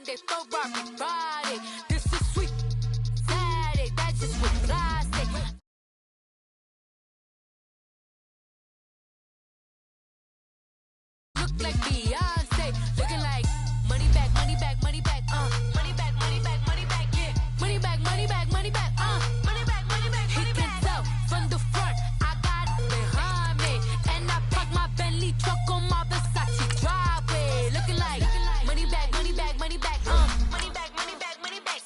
Monday, Ferrari Friday. This is sweet Saturday. That's just what I say. Look like Beyonce, looking like money back, money back, money back, money back, money back, money back, yeah, money back, money back, money back, money back, money back. He can tell from the front, I got it behind me, and I park my Bentley truck on my Versace driveway, looking like money back, money back, money back, money back, money back, money back,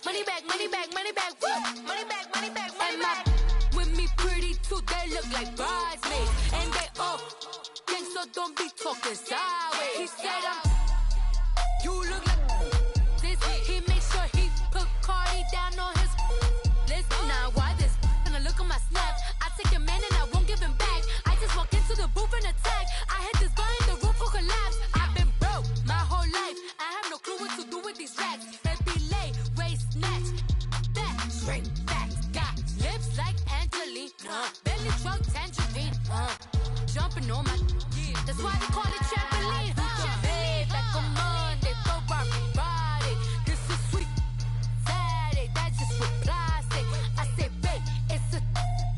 money back, money back, money back, money back, money back, money back. With me pretty too, they look like bridesmaids, and they all. So don't be talking sideways. He said you look like this. He make sure he put Cardi down on his list. Now why this? Gonna look at my snap. I take a man and I won't give him back. I just walk into the booth and attack. I hit this guy in the roof will collapse. I've been broke my whole life. I have no clue what to do with these racks. Baby lay, waist snatch, back straight back. Got lips like Angelina, belly truck tangerine, jumping on my. That's why they call it trampoline. Hey, back on Monday, Ferrari Friday. This is sweet Saturday. That's just what I say. I say, babe, it's a.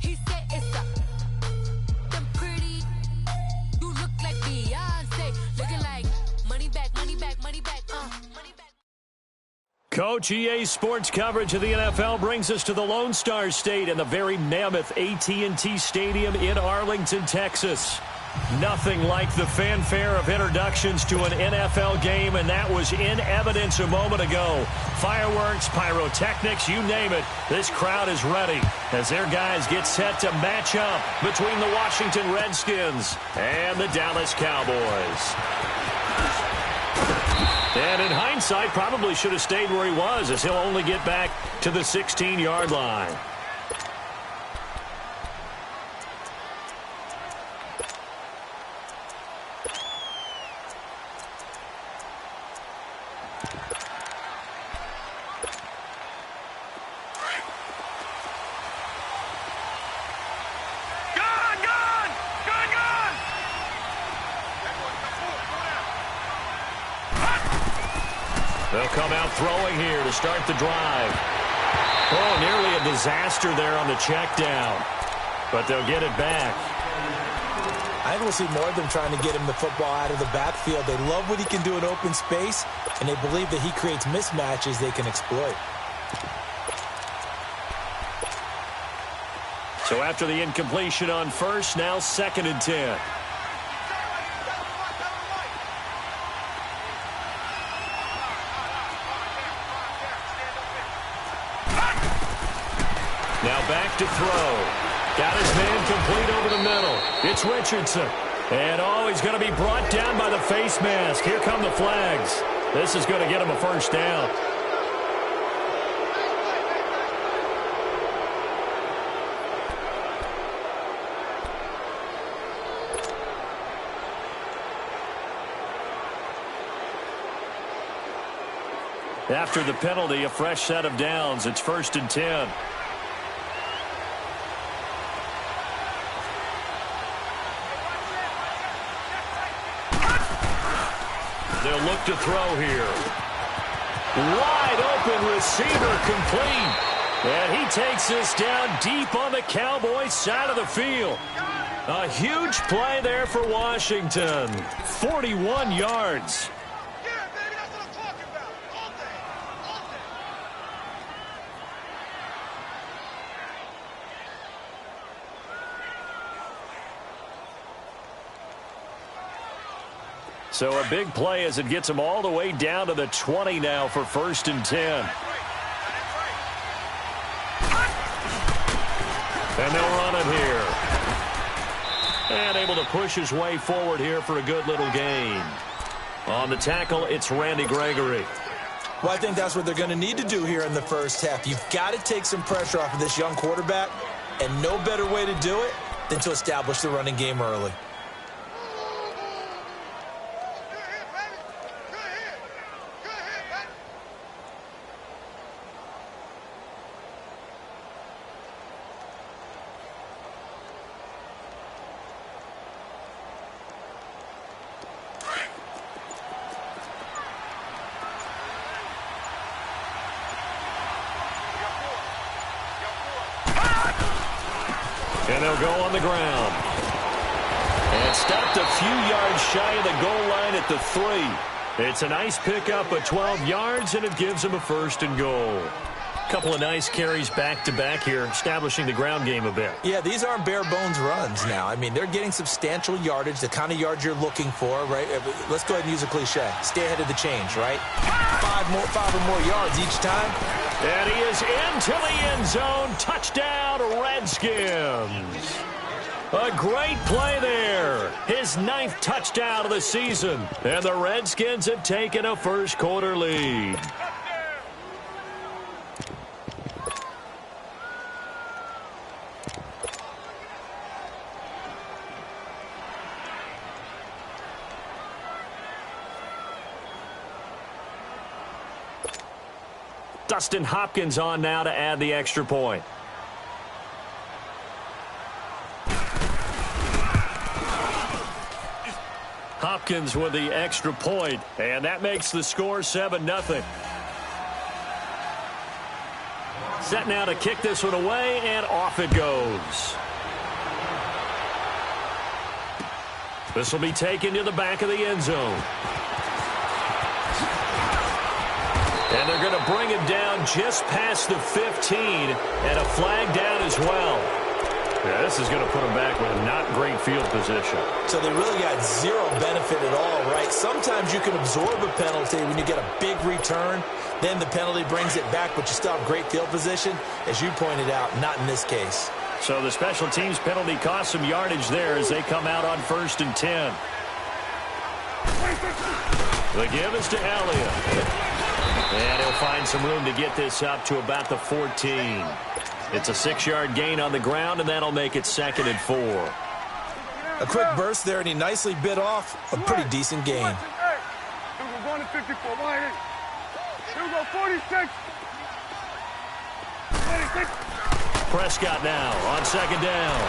He said it's a. Them pretty. You look like Beyonce, looking like money back, money back, money back, money back. Coach, EA Sports coverage of the NFL brings us to the Lone Star State and the very mammoth AT&T Stadium in Arlington, Texas. Nothing like the fanfare of introductions to an NFL game, and that was in evidence a moment ago. Fireworks, pyrotechnics, you name it. This crowd is ready as their guys get set to match up between the Washington Redskins and the Dallas Cowboys. And in hindsight, probably should have stayed where he was, as he'll only get back to the 16-yard line. They'll come out throwing here to start the drive. Oh, nearly a disaster there on the check down. But they'll get it back. I think we'll see more of them trying to get him the football out of the backfield. They love what he can do in open space, and they believe that he creates mismatches they can exploit. So after the incompletion on first, now 2nd and 10. Now back to throw. Got his man complete over the middle. It's Richardson. And, oh, he's going to be brought down by the face mask. Here come the flags. This is going to get him a first down. After the penalty, a fresh set of downs. It's 1st and 10. They'll look to throw here. Wide open receiver complete. And he takes this down deep on the Cowboys side of the field. A huge play there for Washington. 41 yards. So a big play as it gets them all the way down to the 20 now for 1st and 10. And they'll run it here. And able to push his way forward here for a good little gain. On the tackle, it's Randy Gregory. Well, I think that's what they're going to need to do here in the first half. You've got to take some pressure off of this young quarterback, and no better way to do it than to establish the running game early. And they'll go on the ground. And stopped a few yards shy of the goal line at the 3. It's a nice pickup of 12 yards, and it gives them a 1st and goal. Couple of nice carries back-to-back here, establishing the ground game a bit. Yeah, these aren't bare-bones runs now. I mean, they're getting substantial yardage, the kind of yards you're looking for, right? Let's go ahead and use a cliche. Stay ahead of the change, right? 5 or more yards each time. And he is into the end zone. Touchdown, Redskins. A great play there. His 9th touchdown of the season. And the Redskins have taken a first-quarter lead. Dustin Hopkins on now to add the extra point. Hopkins with the extra point, and that makes the score 7-0. Set now to kick this one away, and off it goes. This will be taken to the back of the end zone. And they're going to bring him down just past the 15, and a flag down as well. Yeah, this is going to put him back with not great field position. So they really got zero benefit at all, right? Sometimes you can absorb a penalty when you get a big return. Then the penalty brings it back, but you still have great field position. As you pointed out, not in this case. So the special teams penalty cost some yardage there as they come out on 1st and 10. The give is to Elliott. And he'll find some room to get this up to about the 14. It's a 6-yard gain on the ground, and that'll make it 2nd and 4. A quick burst there, and he nicely bit off a pretty decent gain. Prescott now on 2nd down.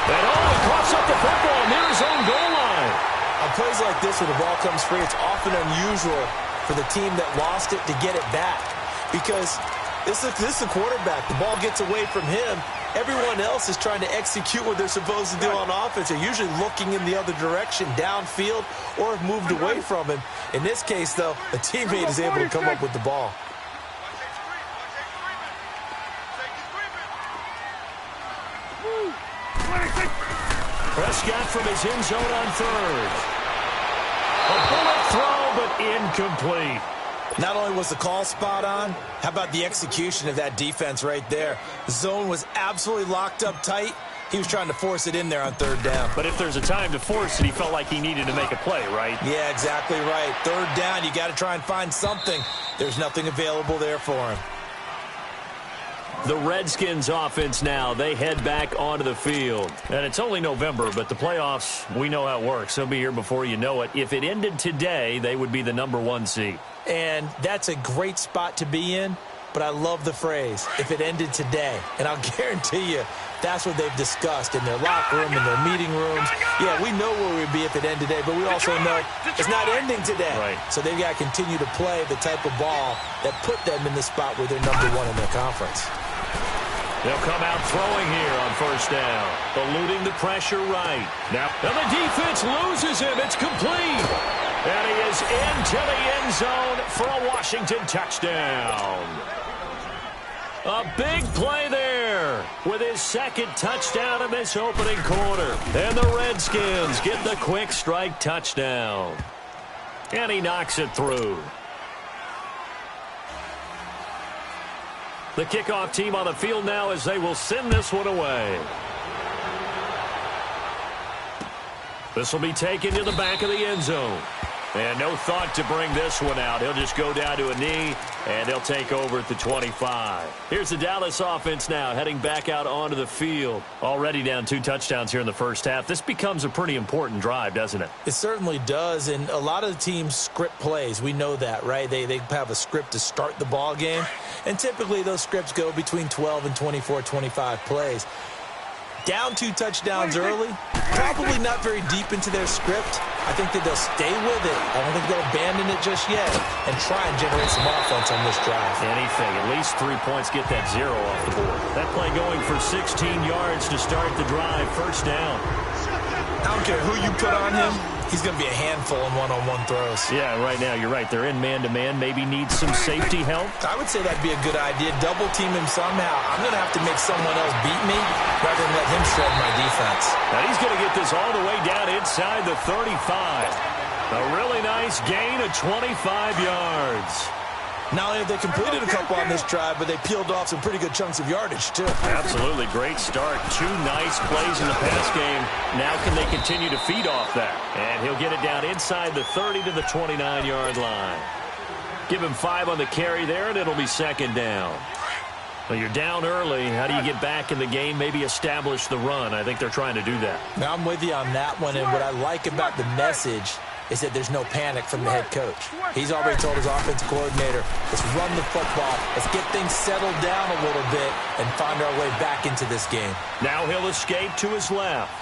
And he coughs up the football near his own goal line. On plays like this where the ball comes free, it's often unusual for the team that lost it to get it back. Because this is a quarterback. The ball gets away from him. Everyone else is trying to execute what they're supposed to do on offense. They're usually looking in the other direction, downfield, or have moved away from him. In this case, though, a teammate is able to come up with the ball. Prescott from his end zone on 3rd. A bullet throw, but incomplete. Not only was the call spot on, how about the execution of that defense right there? The zone was absolutely locked up tight. He was trying to force it in there on 3rd down. But if there's a time to force it, he felt like he needed to make a play, right? Yeah, exactly right. 3rd down, you got to try and find something. There's nothing available there for him. The Redskins offense now, they head back onto the field. And it's only November, but the playoffs, we know how it works. They'll be here before you know it. If it ended today, they would be the #1 seed. And that's a great spot to be in, but I love the phrase, if it ended today. And I'll guarantee you, that's what they've discussed in their locker room, in their meeting rooms. Yeah, we know where we'd be if it ended today, but we also know it's not ending today. Right. So they've got to continue to play the type of ball that put them in the spot where they're #1 in their conference. They'll come out throwing here on 1st down, eluding the pressure right. Now the defense loses him. It's complete. And he is into the end zone for a Washington touchdown. A big play there with his 2nd touchdown in this opening quarter. And the Redskins get the quick strike touchdown. And he knocks it through. The kickoff team on the field now as they will send this one away. This will be taken to the back of the end zone. And no thought to bring this one out. He'll just go down to a knee, and they'll take over at the 25. Here's the Dallas offense now heading back out onto the field. Already down 2 touchdowns here in the first half. This becomes a pretty important drive, doesn't it? It certainly does, and a lot of the teams script plays. We know that, right? They have a script to start the ball game, and typically those scripts go between 12 and 24, 25 plays. Down 2 touchdowns early, probably not very deep into their script, I think that they'll stay with it. I don't think they'll abandon it just yet and try and generate some offense on this drive. Anything. At least 3 points, get that 0 off the board. That play going for 16 yards to start the drive. First down. I don't care who you put on him. He's going to be a handful in one-on-one throws. Yeah, right now, you're right. They're in man-to-man. Maybe need some safety help. I would say that'd be a good idea. Double team him somehow. I'm going to have to make someone else beat me rather than let him shred my defense. Now he's going to get this all the way down inside the 35. A really nice gain of 25 yards. Not only have they completed a couple on this drive, but they peeled off some pretty good chunks of yardage, too. Absolutely. Great start. 2 nice plays in the pass game. Now can they continue to feed off that? And he'll get it down inside the 30 to the 29-yard line. Give him 5 on the carry there, and it'll be second down. Well, you're down early. How do you get back in the game? Maybe establish the run. I think they're trying to do that. Now, I'm with you on that one, and what I like about the message is that there's no panic from the head coach. He's already told his offensive coordinator, let's run the football, let's get things settled down a little bit and find our way back into this game. Now he'll escape to his left.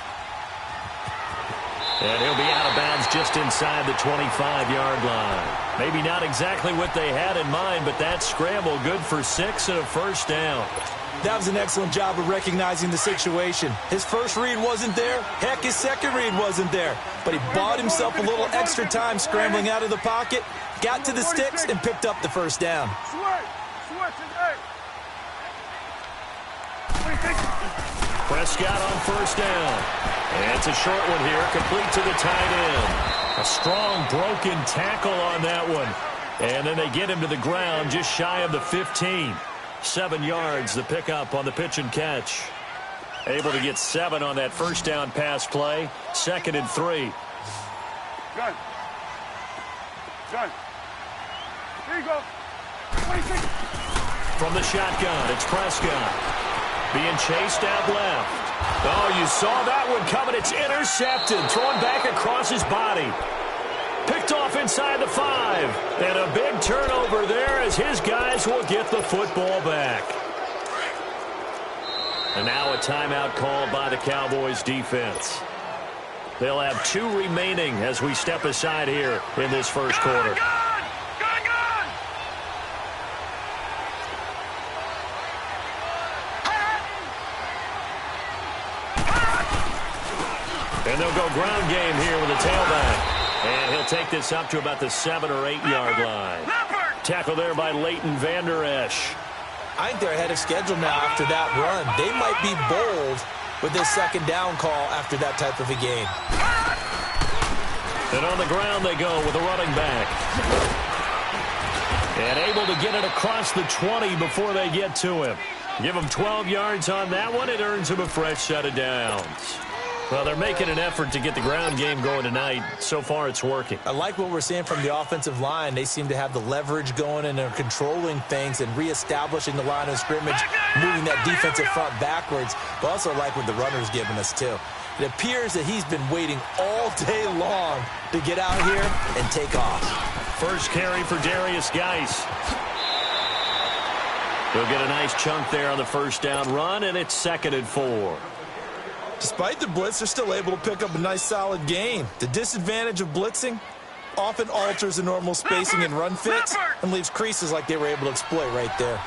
And he'll be out of bounds just inside the 25-yard line. Maybe not exactly what they had in mind, but that scramble good for 6 and a first down. That was an excellent job of recognizing the situation. His first read wasn't there. Heck, his second read wasn't there. But he bought himself a little extra time scrambling out of the pocket, got to the sticks, and picked up the first down. Prescott on first down. And it's a short one here, complete to the tight end. A strong broken tackle on that one. And then they get him to the ground just shy of the 15. 7 yards, the pickup on the pitch and catch. Able to get 7 on that first down pass play. 2nd and 3. Good. Good. Here you go. 26. From the shotgun, it's Prescott. Being chased out left. Oh, you saw that one coming. It's intercepted. Thrown back across his body. Picked off inside the 5. And a big turnover there as his guys will get the football back. And now a timeout called by the Cowboys defense. They'll have 2 remaining as we step aside here in this first quarter. And they'll go ground game here with a tailback. And he'll take this up to about the 7 or 8 yard line. Tackle there by Leighton Vander Esch. I think they're ahead of schedule now after that run. They might be bold with this second down call after that type of a game. And on the ground they go with a running back. And able to get it across the 20 before they get to him. Give him 12 yards on that one. It earns him a fresh set of downs. Well, they're making an effort to get the ground game going tonight. So far, it's working. I like what we're seeing from the offensive line. They seem to have the leverage going and are controlling things and reestablishing the line of scrimmage, moving that defensive front backwards. But also like what the runner's giving us, too. It appears that he's been waiting all day long to get out here and take off. First carry for Darius Geis. He'll get a nice chunk there on the first down run, and it's 2nd and 4. Despite the blitz, they're still able to pick up a nice solid gain. The disadvantage of blitzing often alters the normal spacing and run fits and leaves creases like they were able to exploit right there.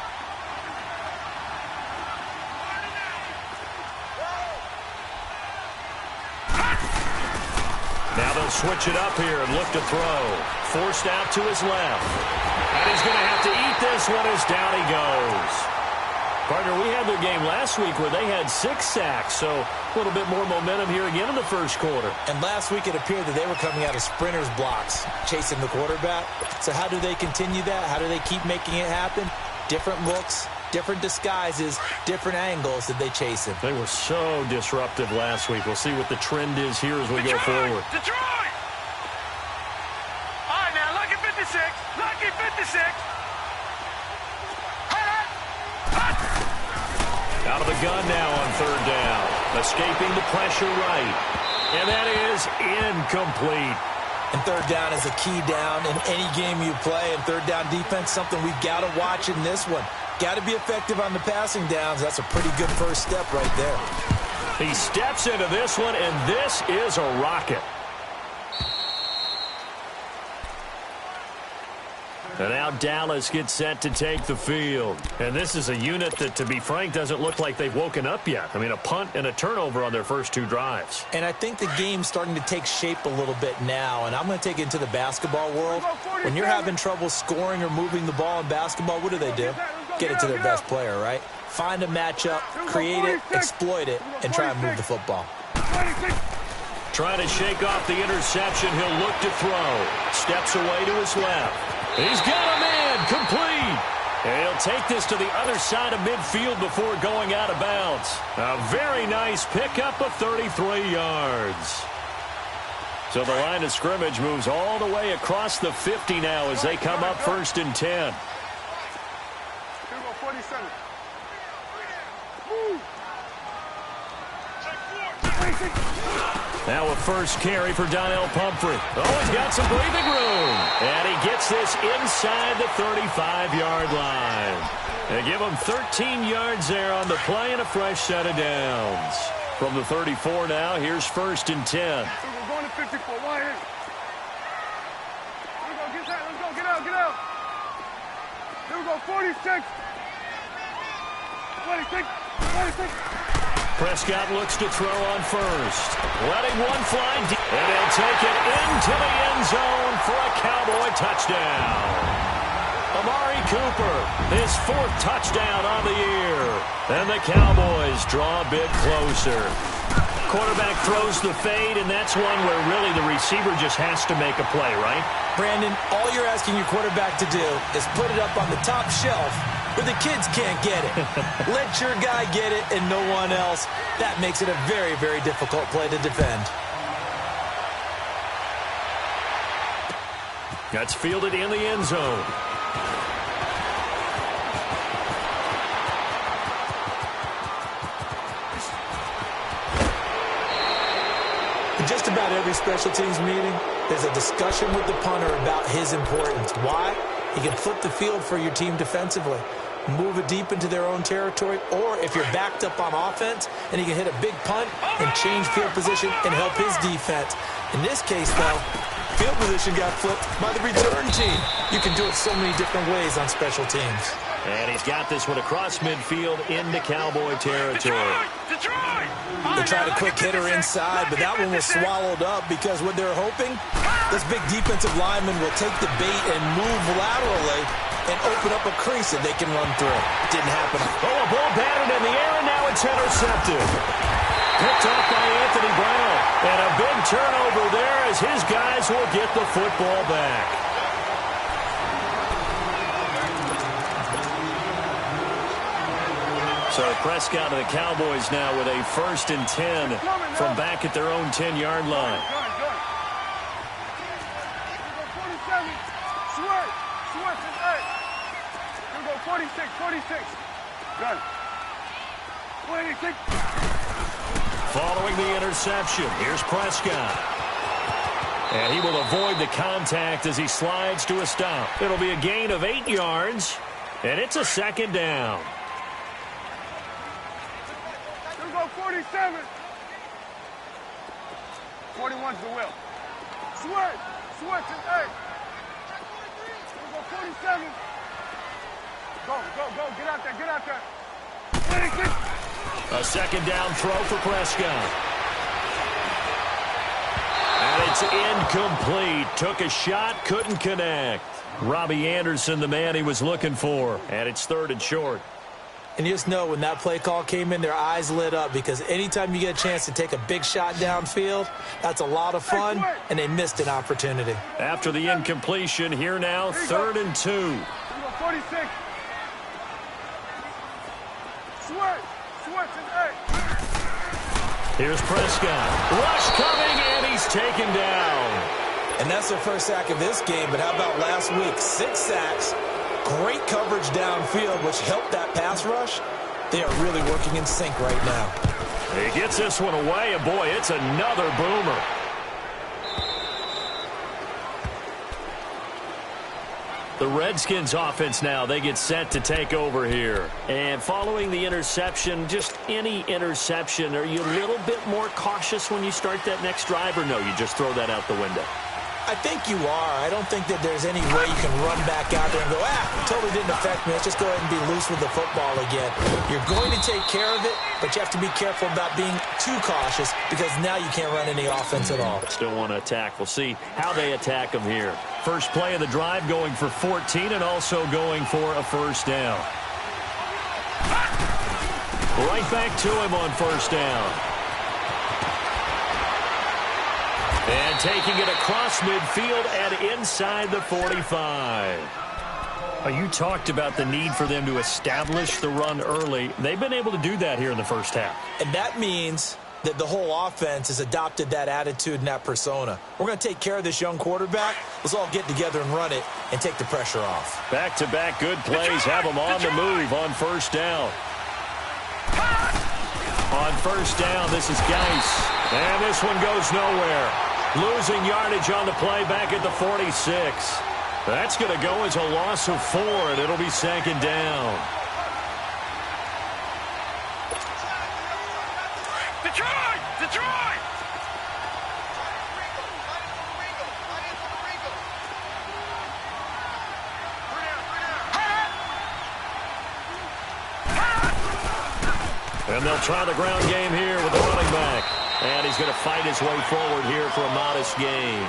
Now they'll switch it up here and look to throw. Forced out to his left. And he's going to have to eat this one as down he goes. Partner, we had their game last week where they had 6 sacks, so a little bit more momentum here again in the first quarter. And last week it appeared that they were coming out of sprinters blocks, chasing the quarterback. So how do they continue that? How do they keep making it happen? Different looks, different disguises, different angles that they chase him. They were so disruptive last week. We'll see what the trend is here as we go forward. Detroit! All right, now, lucky 56. Lucky 56. Out of the gun now on 3rd down. Escaping the pressure right. And that is incomplete. And 3rd down is a key down in any game you play. And 3rd down defense, something we've got to watch in this one. Got to be effective on the passing downs. That's a pretty good first step right there. He steps into this one, and this is a rocket. And now Dallas gets set to take the field. And this is a unit that, to be frank, doesn't look like they've woken up yet. I mean, a punt and a turnover on their first 2 drives. And I think the game's starting to take shape a little bit now. And I'm going to take it into the basketball world. When you're having trouble scoring or moving the ball in basketball, what do? Get it to their best player, right? Find a matchup, create it, exploit it, and try and move the football. Trying to shake off the interception. He'll look to throw. Steps away to his left. He's got a man complete. And he'll take this to the other side of midfield before going out of bounds. A very nice pickup of 33 yards. So the line of scrimmage moves all the way across the 50 now as they come up 1st and 10. 47. Now a first carry for Donnell Pumphrey. Oh, he's got some breathing room. And he gets this inside the 35-yard line. They give him 13 yards there on the play and a fresh set of downs. From the 34 now, here's 1st and 10. We're going to 54. Why here? Here we go. Get that. Let's go. Get out. Get out. Here we go. 46. 26. 26. Prescott looks to throw on first. Letting one fly deep. And he'll take it into the end zone for a Cowboy touchdown. Amari Cooper, his 4th touchdown on the year. And the Cowboys draw a bit closer. Quarterback throws the fade, and that's one where really the receiver just has to make a play, right? Brandon, all you're asking your quarterback to do is put it up on the top shelf where the kids can't get it. Let your guy get it and no one else. That makes it a very, very difficult play to defend. That's fielded in the end zone. In just about every special teams meeting, there's a discussion with the punter about his importance. Why? He can flip the field for your team defensively, move it deep into their own territory, or if you're backed up on offense, and he can hit a big punt and change field position and help his defense. In this case, though, field position got flipped by the return team. You can do it so many different ways on special teams. And he's got this one across midfield into Cowboy territory. Detroit! They tried a quick hitter inside, but that one was swallowed up because what they're hoping, this big defensive lineman will take the bait and move laterally and open up a crease that they can run through. Didn't happen. Oh, a ball batted in the air, and now it's intercepted. Picked up by Anthony Brown. And a big turnover there as his guys will get the football back. So Prescott of the Cowboys now with a 1st and 10 from back at their own 10-yard line. Good. 47. Switch is 8. Here we go. 46. Good. 26. Following the interception, here's Prescott. And he will avoid the contact as he slides to a stop. It'll be a gain of 8 yards, and it's a 2nd down. Here we go. 47. 41's the will. Switch is 8. Here we go. 47. Go. Get out there. 26. A 2nd down throw for Prescott. And it's incomplete. Took a shot, couldn't connect. Robbie Anderson, the man he was looking for. And it's 3rd and short. And you just know when that play call came in, their eyes lit up because anytime you get a chance to take a big shot downfield, that's a lot of fun, and they missed an opportunity. After the incompletion, here now, 3rd and 2. Here we go. 46. Switch is 8. Here's Prescott. Rush coming, and he's taken down. And that's their first sack of this game, but how about last week? 6 sacks, great coverage downfield, which helped that pass rush. They are really working in sync right now. He gets this one away, and boy, it's another boomer. The Redskins offense now, they get set to take over here. And following the interception, just any interception, are you a little bit more cautious when you start that next drive, or no, you just throw that out the window? I think you are. I don't think that there's any way you can run back out there and go, totally didn't affect me. Let's just go ahead and be loose with the football again. You're going to take care of it, but you have to be careful about being too cautious because now you can't run any offense at all. Still want to attack. We'll see how they attack them here. First play of the drive going for 14 and also going for a first down. Right back to him on first down. And taking it across midfield and inside the 45. You talked about the need for them to establish the run early. They've been able to do that here in the first half. And that means that the whole offense has adopted that attitude and that persona. We're going to take care of this young quarterback. Let's all get together and run it and take the pressure off. Back-to-back good plays have them on the move on first down. On first down, this is Geis. And this one goes nowhere. Losing yardage on the play back at the 46. That's going to go as a loss of 4, and it'll be second down. Detroit! Detroit! And they'll try the ground game here with the running back. And he's going to fight his way forward here for a modest gain.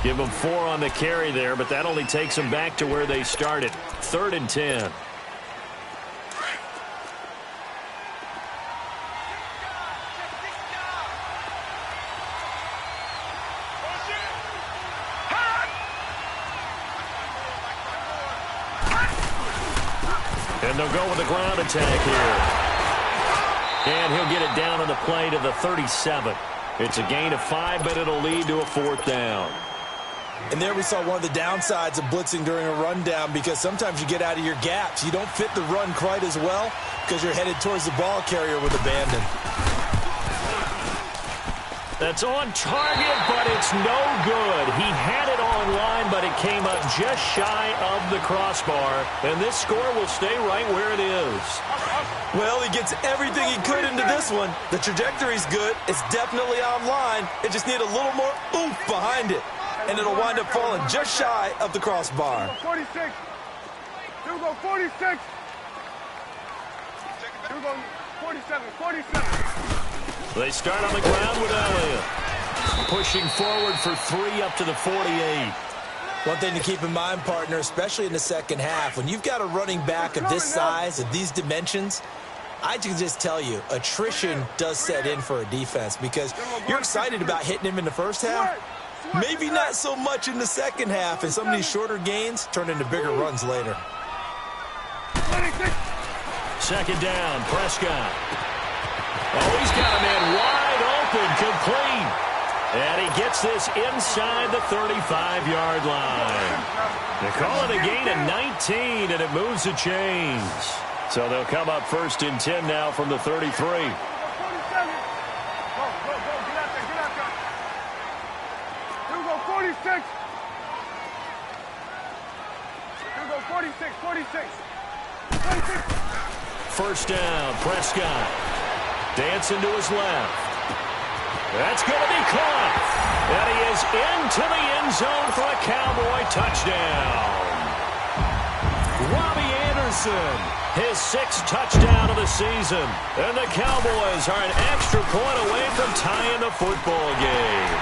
Give him 4 on the carry there, but that only takes them back to where they started. 3rd and 10. And they'll go with the ground attack here. And he'll get it down on the play to the 37. It's a gain of 5, but it'll lead to a 4th down. And there we saw one of the downsides of blitzing during a rundown because sometimes you get out of your gaps. You don't fit the run quite as well because you're headed towards the ball carrier with abandon. That's on target, but it's no good. He had it online, but it came up just shy of the crossbar. And this score will stay right where it is. Well, he gets everything he could into this one. The trajectory's good. It's definitely online. It just needs a little more oomph behind it. And it'll wind up falling just shy of the crossbar. 46. Here we go, 46. Here we go, 47, 47. They start on the ground with Elliott. Pushing forward for 3 up to the 48. One thing to keep in mind, partner, especially in the second half, when you've got a running back of this size, of these dimensions, I can just tell you, attrition does set in for a defense because you're excited about hitting him in the first half. Maybe not so much in the second half, and some of these shorter gains turn into bigger runs later. Second down, Prescott. Oh, he's got a man wide open, complete. And he gets this inside the 35-yard line. They call it a gain of 19, and it moves the chains. So they'll come up 1st and 10 now from the 33. Go, get out there. Here we go, 46. Here we go, 46, 46. 46. First down, Prescott. Dancing to his left. That's going to be caught. And he is into the end zone for a Cowboy touchdown. Robbie Anderson, his 6th touchdown of the season. And the Cowboys are an extra point away from tying the football game.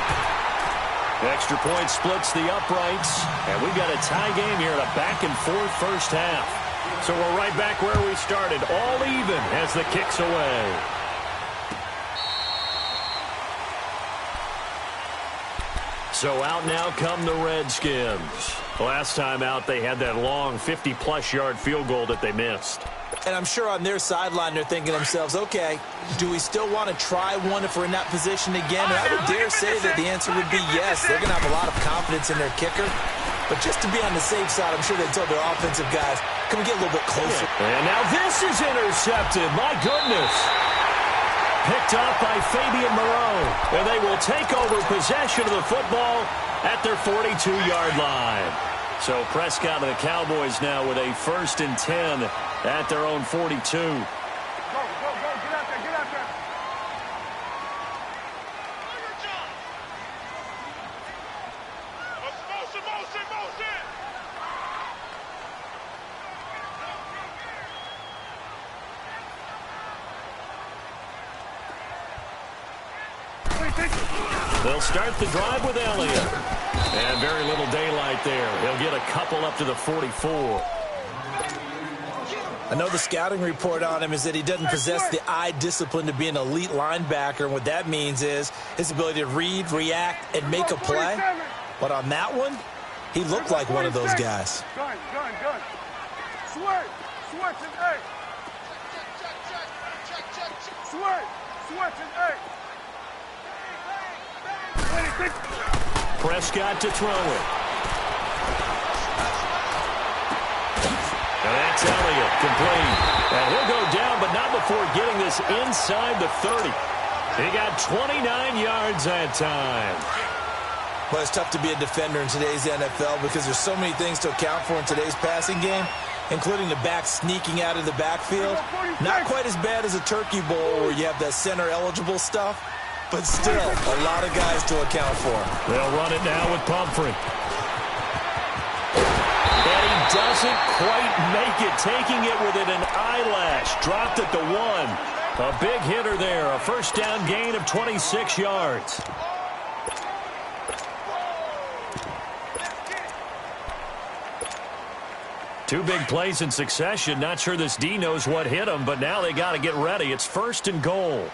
Extra point splits the uprights. And we've got a tie game here in a back-and-forth first half. So we're right back where we started, all even as the kick's away. So out now come the Redskins. Last time out, they had that long 50-plus yard field goal that they missed. And I'm sure on their sideline, they're thinking to themselves, okay, do we still want to try one if we're in that position again? And I would dare say that the answer would be yes. They're going to have a lot of confidence in their kicker. But just to be on the safe side, I'm sure they told their offensive guys, can we get a little bit closer? And now this is intercepted. My goodness. Picked up by Fabian Moreau. And they will take over possession of the football at their 42-yard line. So Prescott and the Cowboys now with a 1st and 10 at their own 42. Go, get out there, get out there. They'll start the drive with Elliott. And very little daylight there. He'll get a couple up to the 44. I know the scouting report on him is that he doesn't possess the eye discipline to be an elite linebacker. And what that means is his ability to read, react, and make a play. But on that one, he looked like one of those guys. Gun. Switch and eight. Switch and eight. Prescott to throw it. And that's Elliott, complete. And he'll go down, but not before getting this inside the 30. He got 29 yards that time. Well, it's tough to be a defender in today's NFL because there's so many things to account for in today's passing game, including the back sneaking out of the backfield. Not quite as bad as a turkey bowl where you have that center-eligible stuff, but still a lot of guys to account for. They'll run it now with Pumphrey. And he doesn't quite make it, taking it within an eyelash. Dropped at the 1. A big hitter there, a first down gain of 26 yards. Two big plays in succession. Not sure this D knows what hit him, but now they got to get ready. It's 1st and goal.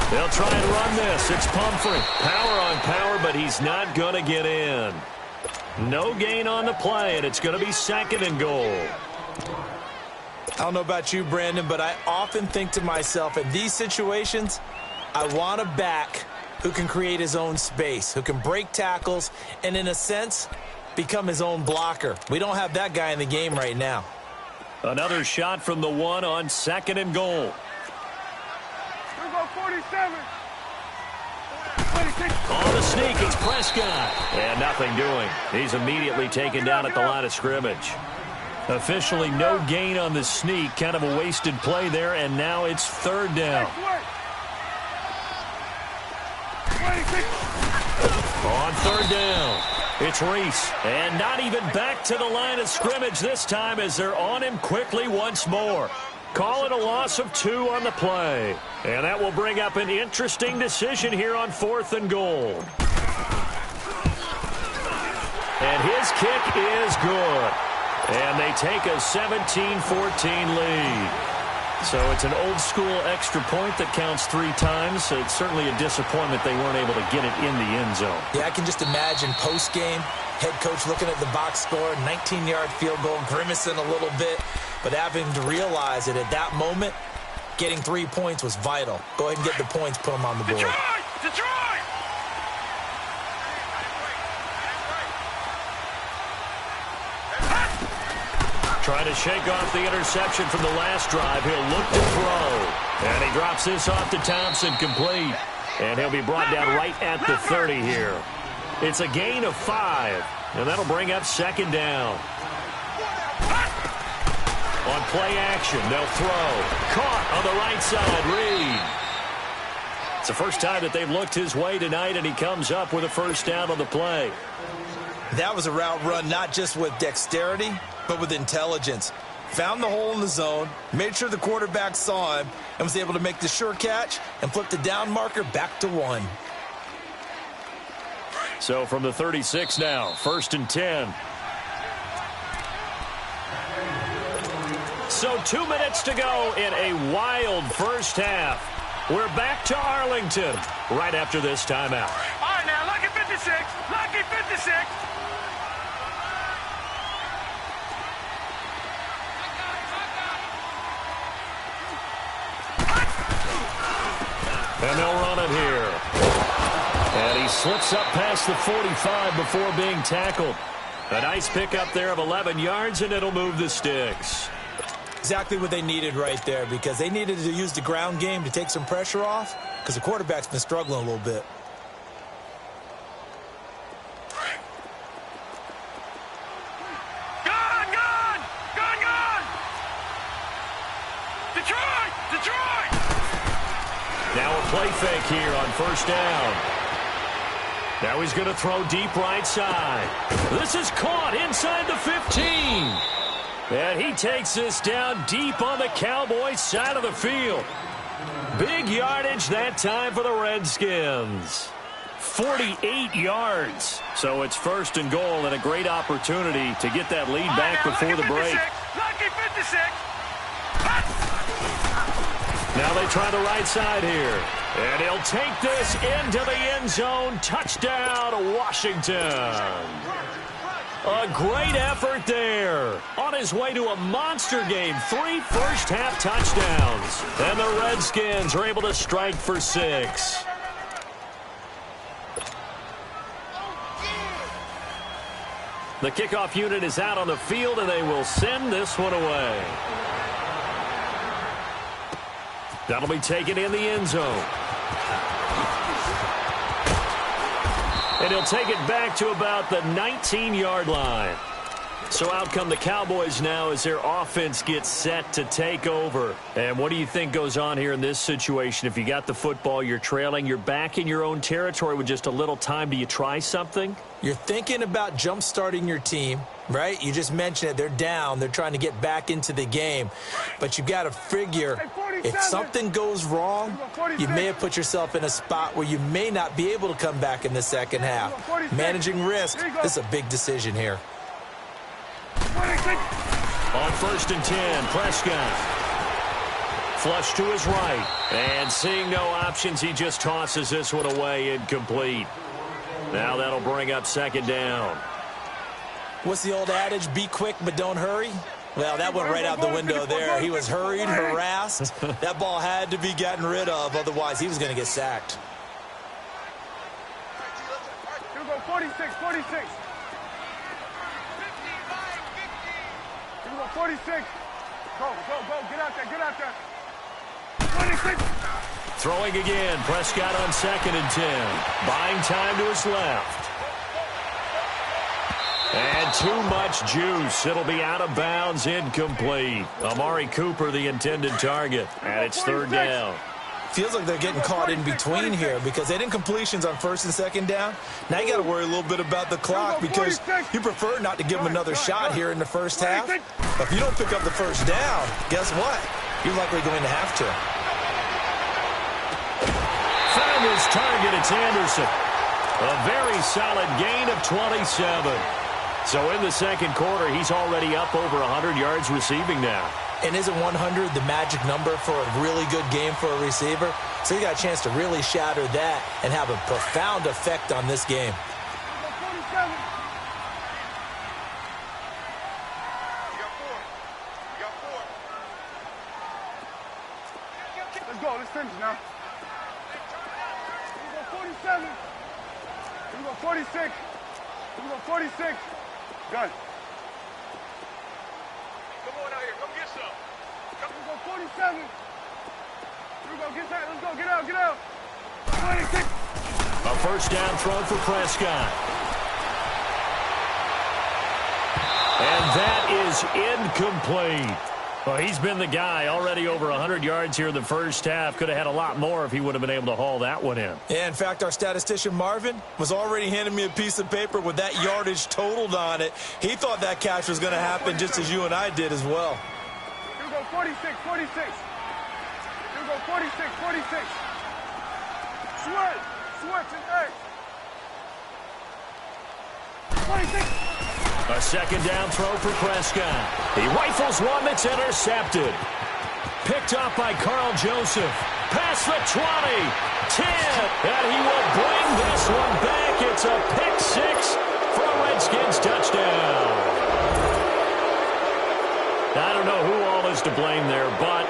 They'll try and run this. It's Pumphrey. Power on power, but he's not going to get in. No gain on the play, and it's going to be 2nd and goal. I don't know about you, Brandon, but I often think to myself, in these situations, I want a back who can create his own space, who can break tackles, and in a sense, become his own blocker. We don't have that guy in the game right now. Another shot from the 1 on 2nd and goal. Here go 47. On the sneak, it's Prescott. And nothing doing. He's immediately taken down at the line of scrimmage. Officially no gain on the sneak. Kind of a wasted play there, and now it's 3rd down. On 3rd down, it's Reese. And not even back to the line of scrimmage this time as they're on him quickly once more. Call it a loss of 2 on the play. And that will bring up an interesting decision here on 4th and goal. And his kick is good. And they take a 17-14 lead. So it's an old-school extra point that counts 3 times. So it's certainly a disappointment they weren't able to get it in the end zone. Yeah, I can just imagine post-game, head coach looking at the box score, 19-yard field goal, grimacing a little bit, but having to realize that at that moment, getting 3 points was vital. Go ahead and get the points, put them on the board. Detroit! Trying to shake off the interception from the last drive. He'll look to throw. And he drops this off to Thompson, complete. And he'll be brought down right at the 30 here. It's a gain of 5. And that'll bring up 2nd down. On play action, they'll throw. Caught on the right side, Reed. It's the first time that they've looked his way tonight, and he comes up with a first down on the play. That was a route run not just with dexterity, but with intelligence. Found the hole in the zone, made sure the quarterback saw him, and was able to make the sure catch and flip the down marker back to 1. So from the 36 now, 1st and 10. So 2 minutes to go in a wild first half. We're back to Arlington right after this timeout. All right, now, lucky 56. Lucky 56. And they'll run it here. And he slips up past the 45 before being tackled. A nice pickup there of 11 yards, and it'll move the sticks. Exactly what they needed right there, because they needed to use the ground game to take some pressure off, because the quarterback's been struggling a little bit. Detroit! Now a play fake here on 1st down. Now he's going to throw deep right side. This is caught inside the 15. And he takes this down deep on the Cowboys side of the field. Big yardage that time for the Redskins. 48 yards. So it's first and goal and a great opportunity to get that lead back before the break. Lucky 56. Now they try the right side here. And he'll take this into the end zone. Touchdown, Washington. A great effort there. On his way to a monster game. 3 first-half touchdowns. And the Redskins are able to strike for 6. The kickoff unit is out on the field, and they will send this one away. That'll be taken in the end zone. And he'll take it back to about the 19-yard line. So out come the Cowboys now as their offense gets set to take over. And what do you think goes on here in this situation? If you got the football, you're trailing, you're back in your own territory with just a little time. Do you try something? You're thinking about jump-starting your team, right? You just mentioned it. They're down. They're trying to get back into the game. But you've got to figure if something goes wrong, you may have put yourself in a spot where you may not be able to come back in the second half. Managing risk, this is a big decision here. On 1st and 10, Prescott. Flush to his right. And seeing no options, he just tosses this one away, incomplete. Now that'll bring up second down. What's the old adage? Be quick, but don't hurry? Well, that went right out the window there. He was hurried, harassed. That ball had to be gotten rid of, otherwise he was going to get sacked. Here we go, 46, 46. Here we go, 46. Go, get out there. 26. Throwing again, Prescott on 2nd and 10. Buying time to his left. And too much juice. It'll be out of bounds, incomplete. Amari Cooper, the intended target. And it's 3rd down. Feels like they're getting caught in between here because they didn't completions on 1st and 2nd down. Now you got to worry a little bit about the clock because you prefer not to give them another shot here in the first half. But if you don't pick up the first down, guess what? You're likely going to have to. Found his target, it's Anderson. A very solid gain of 27. So in the second quarter, he's already up over 100 yards receiving now. And isn't 100 the magic number for a really good game for a receiver? So you got a chance to really shatter that and have a profound effect on this game. Let's go, let's finish now. Here we go, 47. Here we go, 46. Here we go, 46. Good. Come on out here, come get some. Here we go, 47. Here we go, get that, let's go, get out. 26. A first down throw for Prescott. And that is incomplete. Well, he's been the guy already over 100 yards here in the first half. Could have had a lot more if he would have been able to haul that one in. Yeah, in fact, our statistician Marvin was already handing me a piece of paper with that yardage totaled on it. He thought that catch was going to happen just as you and I did as well. Here we go, 46. Here we go, 46. Switch, and X. 26. A second down throw for Prescott. He rifles one that's intercepted. Picked up by Carl Joseph. Past the 20, 10, and he will bring this one back. It's a pick 6 for a Redskins touchdown. I don't know who all is to blame there, but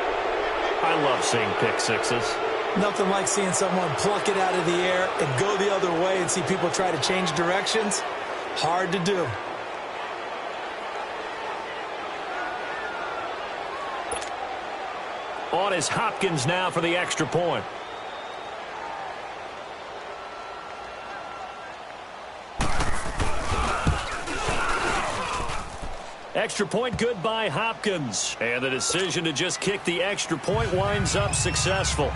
I love seeing pick sixes. Nothing like seeing someone pluck it out of the air and go the other way and see people try to change directions. Hard to do. On is Hopkins now for the extra point. Extra point good by Hopkins. And the decision to just kick the extra point winds up successful.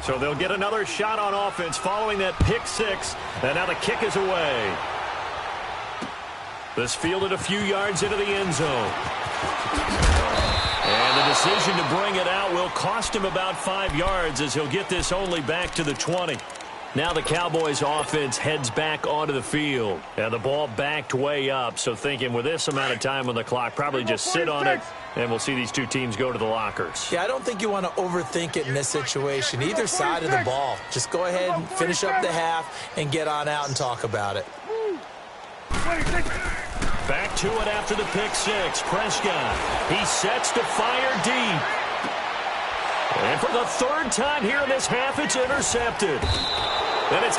So they'll get another shot on offense following that pick 6. And now the kick is away. This fielded a few yards into the end zone. And And the decision to bring it out will cost him about 5 yards as he'll get this only back to the 20. Now the Cowboys offense heads back onto the field. And the ball backed way up. So thinking with this amount of time on the clock, probably just sit on it, and we'll see these two teams go to the lockers. Yeah, I don't think you want to overthink it in this situation. Either side of the ball. Just go ahead and finish up the half and get on out and talk about it. Back to it after the pick six. Prescott. He sets to fire deep. And for the third time here in this half, it's intercepted. And it's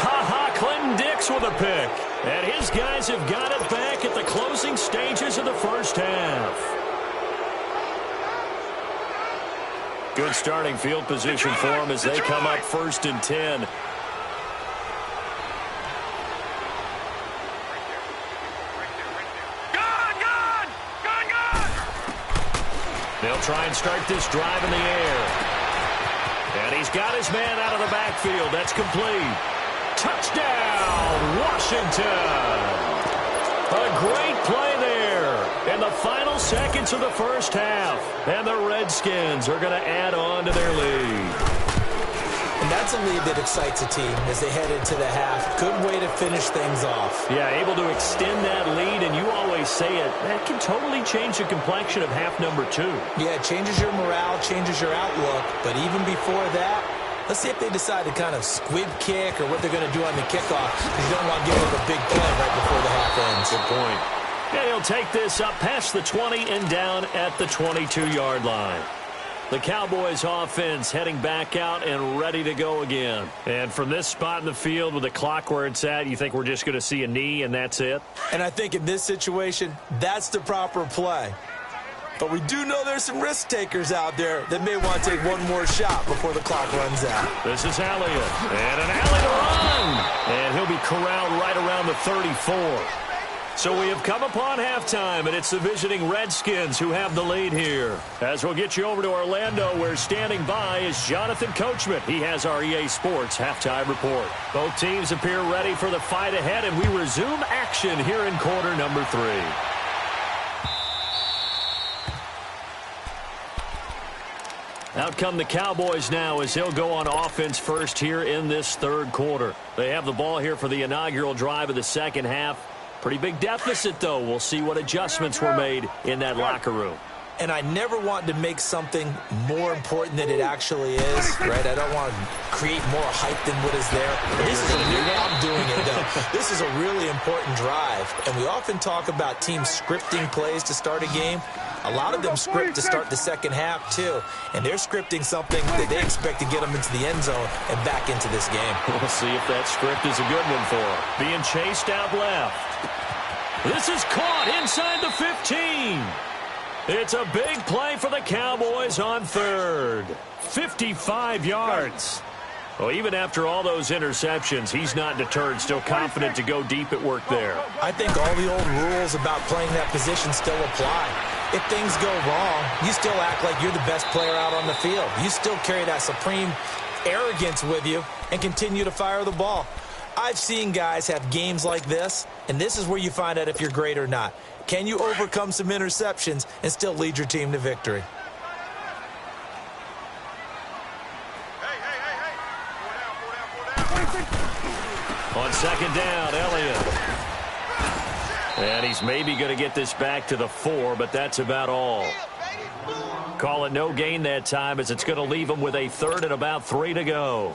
Clinton Dix with a pick. And his guys have got it back at the closing stages of the first half. Good starting field position for them as they come up 1st and 10. They'll try and start this drive in the air. And he's got his man out of the backfield. That's complete. Touchdown, Washington. A great play there in the final seconds of the first half. And the Redskins are going to add on to their lead. And that's a lead that excites a team as they head into the half. Good way to finish things off. Yeah, able to extend that lead, and you always say it, that can totally change the complexion of half number 2. Yeah, it changes your morale, changes your outlook. But even before that, let's see if they decide to kind of squib kick or what they're going to do on the kickoff. Because you don't want to give up a big play right before the half ends. Good point. And he'll take this up past the 20 and down at the 22-yard line. The Cowboys offense heading back out and ready to go again. And from this spot in the field with the clock where it's at, you think we're just going to see a knee and that's it? And I think in this situation, that's the proper play. But we do know there's some risk takers out there that may want to take one more shot before the clock runs out. This is Elliott. And an alley to run. And he'll be corralled right around the 34. So we have come upon halftime, and it's the visiting Redskins who have the lead here. As we'll get you over to Orlando, where standing by is Jonathan Coachman. He has our EA Sports halftime report. Both teams appear ready for the fight ahead, and we resume action here in quarter number 3. Out come the Cowboys now as they'll go on offense first here in this third quarter. They have the ball here for the inaugural drive of the second half. Pretty big deficit, though. We'll see what adjustments were made in that locker room. And I never want to make something more important than it actually is, right? I don't want to create more hype than what is there. I'm doing it, though. This is a really important drive. And we often talk about teams scripting plays to start a game. A lot of them script to start the second half, too. And they're scripting something that they expect to get them into the end zone and back into this game. We'll see if that script is a good one for them. Being chased out left. This is caught inside the 15. It's a big play for the Cowboys on third. 55 yards. Well, even after all those interceptions, he's not deterred, still confident to go deep at work there. I think all the old rules about playing that position still apply. If things go wrong, you still act like you're the best player out on the field. You still carry that supreme arrogance with you and continue to fire the ball. I've seen guys have games like this, and this is where you find out if you're great or not. Can you overcome some interceptions and still lead your team to victory? On second down, Elliott. And he's maybe going to get this back to the 4, but that's about all. Call it no gain that time as it's going to leave him with a third and about 3 to go.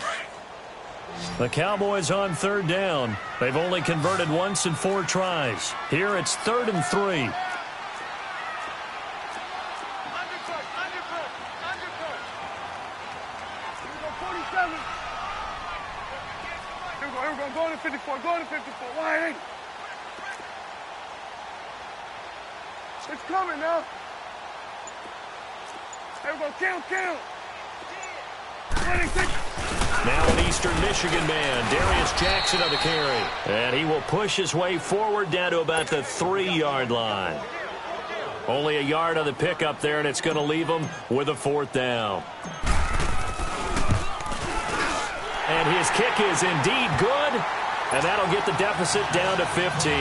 The Cowboys on third down. They've only converted once in 4 tries. Here it's 3rd and 3. Go to 54, go to 54. Why? It's coming now. There we go, kill. 26. Now an Eastern Michigan man, Darius Jackson on the carry. And he will push his way forward down to about the 3-yard line. Only a yard on the pickup there, and it's going to leave him with a 4th down. And his kick is indeed good, and that'll get the deficit down to 15.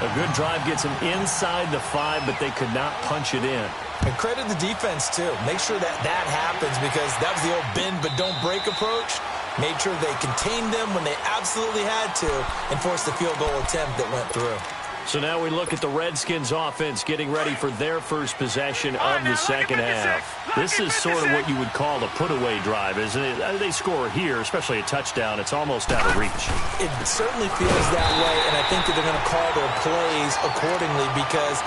A good drive gets them inside the 5, but they could not punch it in. And credit the defense, too. Make sure that happens, because that was the old bend but don't break approach. Made sure they contained them when they absolutely had to and forced the field goal attempt that went through. So now we look at the Redskins offense getting ready for their first possession of the second half. This is sort of what you would call a put-away drive, isn't it? They score here, especially a touchdown. It's almost out of reach. It certainly feels that way, and I think that they're going to call their plays accordingly, because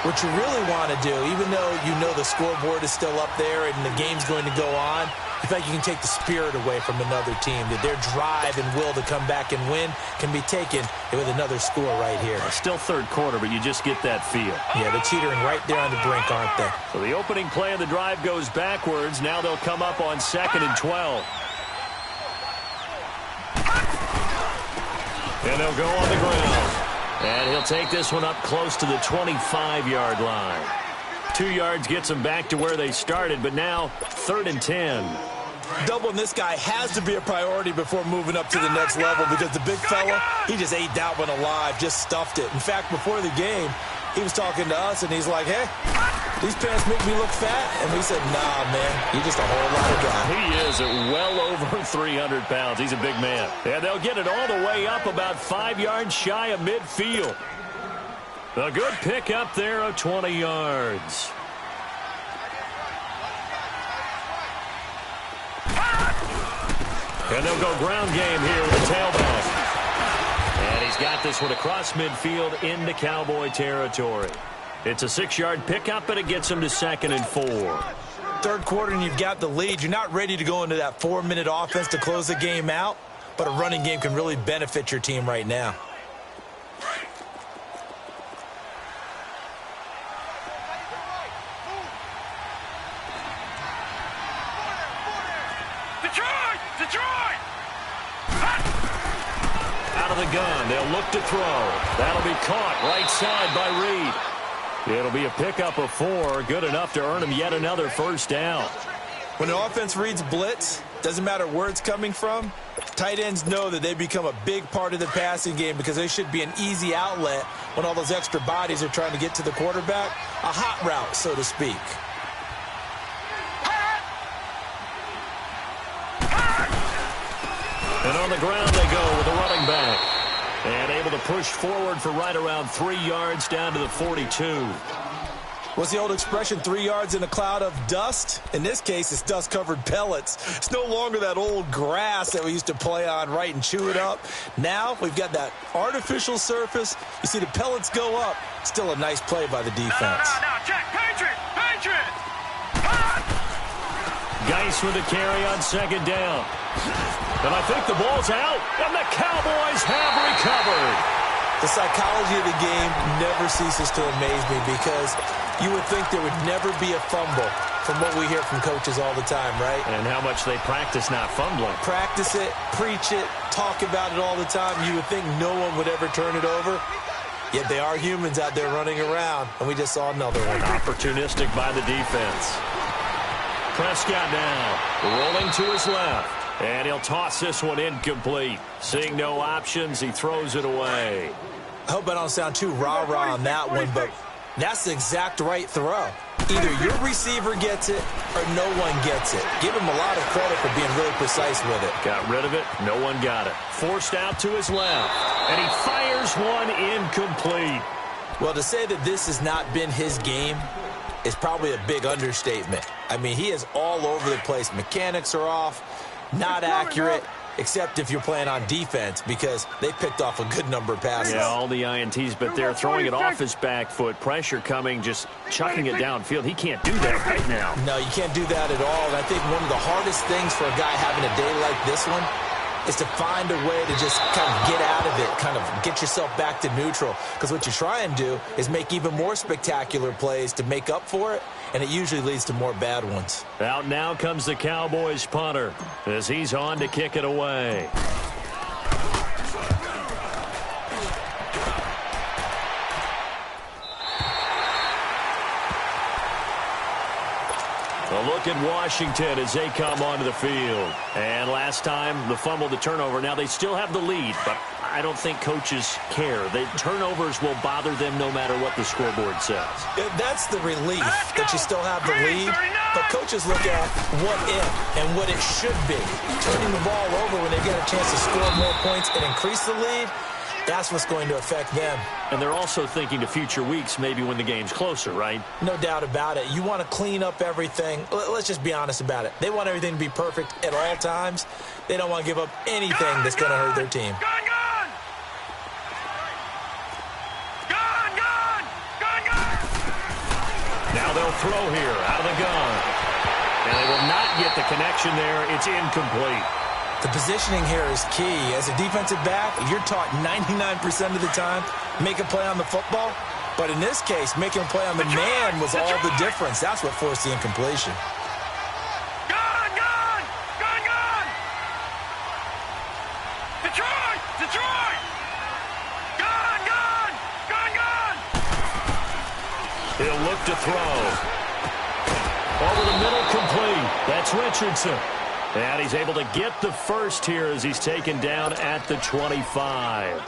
what you really want to do, even though you know the scoreboard is still up there and the game's going to go on, I feel like you can take the spirit away from another team, that their drive and will to come back and win can be taken with another score right here. Still third quarter, but you just get that feel. Yeah, they're teetering right there on the brink, aren't they? So the opening play of the drive goes backwards. Now they'll come up on 2nd and 12. And they'll go on the ground. And he'll take this one up close to the 25-yard line. 2 yards gets them back to where they started, but now 3rd and 10. Doubling this guy has to be a priority before moving up to the next level, because the big fella, he just ate that one alive, just stuffed it. In fact, before the game, he was talking to us, and he's like, hey, these pants make me look fat. And we said, nah, man, you're just a whole lot of guy. He is at well over 300 pounds. He's a big man. And they'll get it all the way up about 5 yards shy of midfield. A good pick up there of 20 yards. And they'll go ground game here with the tailback. And he's got this one across midfield into Cowboy territory. It's a 6-yard pickup, and it gets him to 2nd and 4. Third quarter, and you've got the lead. You're not ready to go into that 4-minute offense to close the game out, but a running game can really benefit your team right now. Out of the gun, they'll look to throw. That'll be caught right side by Reed. It'll be a pickup of 4, good enough to earn him yet another first down. When an offense reads blitz, doesn't matter where it's coming from, tight ends know that they become a big part of the passing game, because they should be an easy outlet when all those extra bodies are trying to get to the quarterback. A hot route, so to speak. And on the ground they go with the running back. And able to push forward for right around 3 yards down to the 42. What's the old expression, 3 yards in a cloud of dust? In this case, it's dust-covered pellets. It's no longer that old grass that we used to play on, right, and chew it up. Now we've got that artificial surface. You see the pellets go up. Still a nice play by the defense. No, check. Patriot! Geis with the carry on 2nd down. And I think the ball's out, and the Cowboys have recovered. The psychology of the game never ceases to amaze me, because you would think there would never be a fumble from what we hear from coaches all the time, right? And how much they practice not fumbling. Practice it, preach it, talk about it all the time. You would think no one would ever turn it over. Yet they are humans out there running around, and we just saw another one. Opportunistic by the defense. Prescott now rolling to his left. And he'll toss this one incomplete. Seeing no options, he throws it away. I hope I don't sound too rah-rah on that one, but that's the exact right throw. Either your receiver gets it or no one gets it. Give him a lot of credit for being really precise with it. Got rid of it. No one got it. Forced out to his left. And he fires one incomplete. Well, to say that this has not been his game is probably a big understatement. I mean, he is all over the place. Mechanics are off. Not accurate, except if you're playing on defense, because they picked off a good number of passes. Yeah, all the INTs, but they're throwing it off his back foot. Pressure coming, just chucking it downfield. He can't do that right now. No, you can't do that at all. And I think one of the hardest things for a guy having a day like this one is to find a way to just kind of get out of it, kind of get yourself back to neutral. Because what you try and do is make even more spectacular plays to make up for it, and it usually leads to more bad ones. Out now comes the Cowboys punter as he's on to kick it away. A look at Washington as they come onto the field. And last time, the fumble, the turnover. Now they still have the lead, but I don't think coaches care. The turnovers will bother them no matter what the scoreboard says. Yeah, that's the relief that you still have the lead. But coaches look at what if and what it should be. Turning the ball over when they get a chance to score more points and increase the lead, that's what's going to affect them. And they're also thinking to future weeks, maybe when the game's closer, right? No doubt about it. You want to clean up everything. Let's just be honest about it. They want everything to be perfect at all times. They don't want to give up anything that's going to hurt their team. Now they'll throw here out of the gun. And they will not get the connection there. It's incomplete. The positioning here is key. As a defensive back, you're taught 99% of the time, make a play on the football. But in this case, making a play on the man was all the difference. That's what forced the incompletion. He'll look to throw. Over the middle, complete. That's Richardson. And he's able to get the first here as he's taken down at the 25.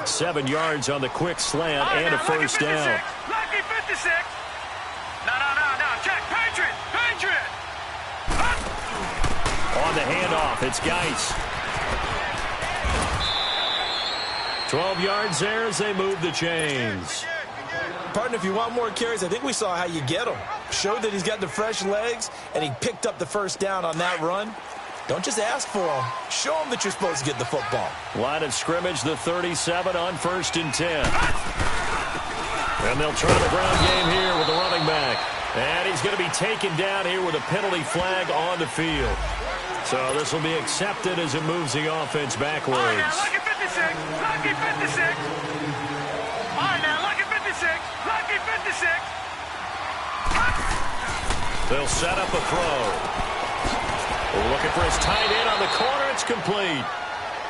7 yards on the quick slant and a first down. Lucky 56. No. Check. Patriot. On the handoff, it's Geis. 12 yards there as they move the chains. Partner, if you want more carries, I think we saw how you get them. Showed that he's got the fresh legs, and he picked up the first down on that run. Don't just ask for them. Show them that you're supposed to get the football. Line of scrimmage, the 37 on 1st and 10. And they'll try the ground game here with the running back. And he's going to be taken down here with a penalty flag on the field. So this will be accepted as it moves the offense backwards. All right, now, lucky 56. Lucky 56. All right, now, lucky 56. Lucky 56. They'll set up a throw. Looking for his tight end on the corner. It's complete.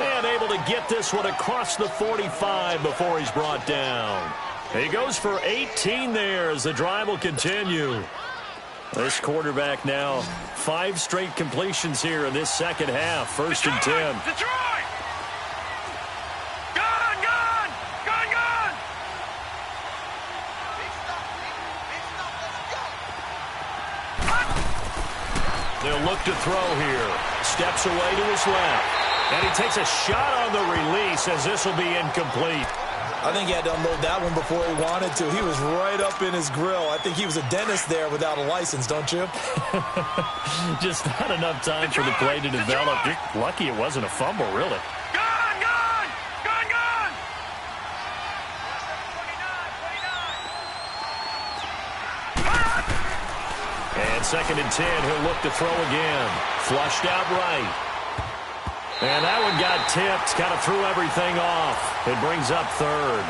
And able to get this one across the 45 before he's brought down. He goes for 18 there as the drive will continue. This quarterback now 5 straight completions here in this second half. 1st and 10. Detroit! Gun! They'll look to throw here. Steps away to his left. And he takes a shot on the release as this will be incomplete. I think he had to unload that one before he wanted to. He was right up in his grill. I think he was a dentist there without a license, don't you? Just not enough time for the play to develop. You're lucky it wasn't a fumble, really. And 2nd and 10, he'll look to throw again. Flushed out right. And that one got tipped, kind of threw everything off. It brings up 3rd.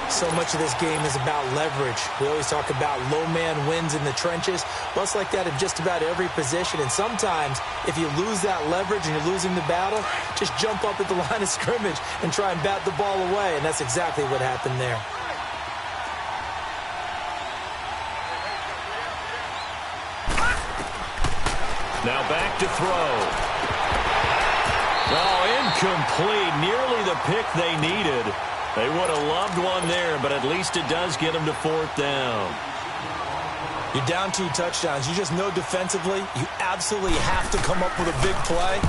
So much of this game is about leverage. We always talk about low man wins in the trenches. Well, it's like that in just about every position. And sometimes, if you lose that leverage and you're losing the battle, just jump up at the line of scrimmage and try and bat the ball away. And that's exactly what happened there. Now back to throw. Oh, incomplete. Nearly the pick they needed. They would have loved one there, but at least it does get them to 4th down. You're down 2 touchdowns. You just know defensively you absolutely have to come up with a big play.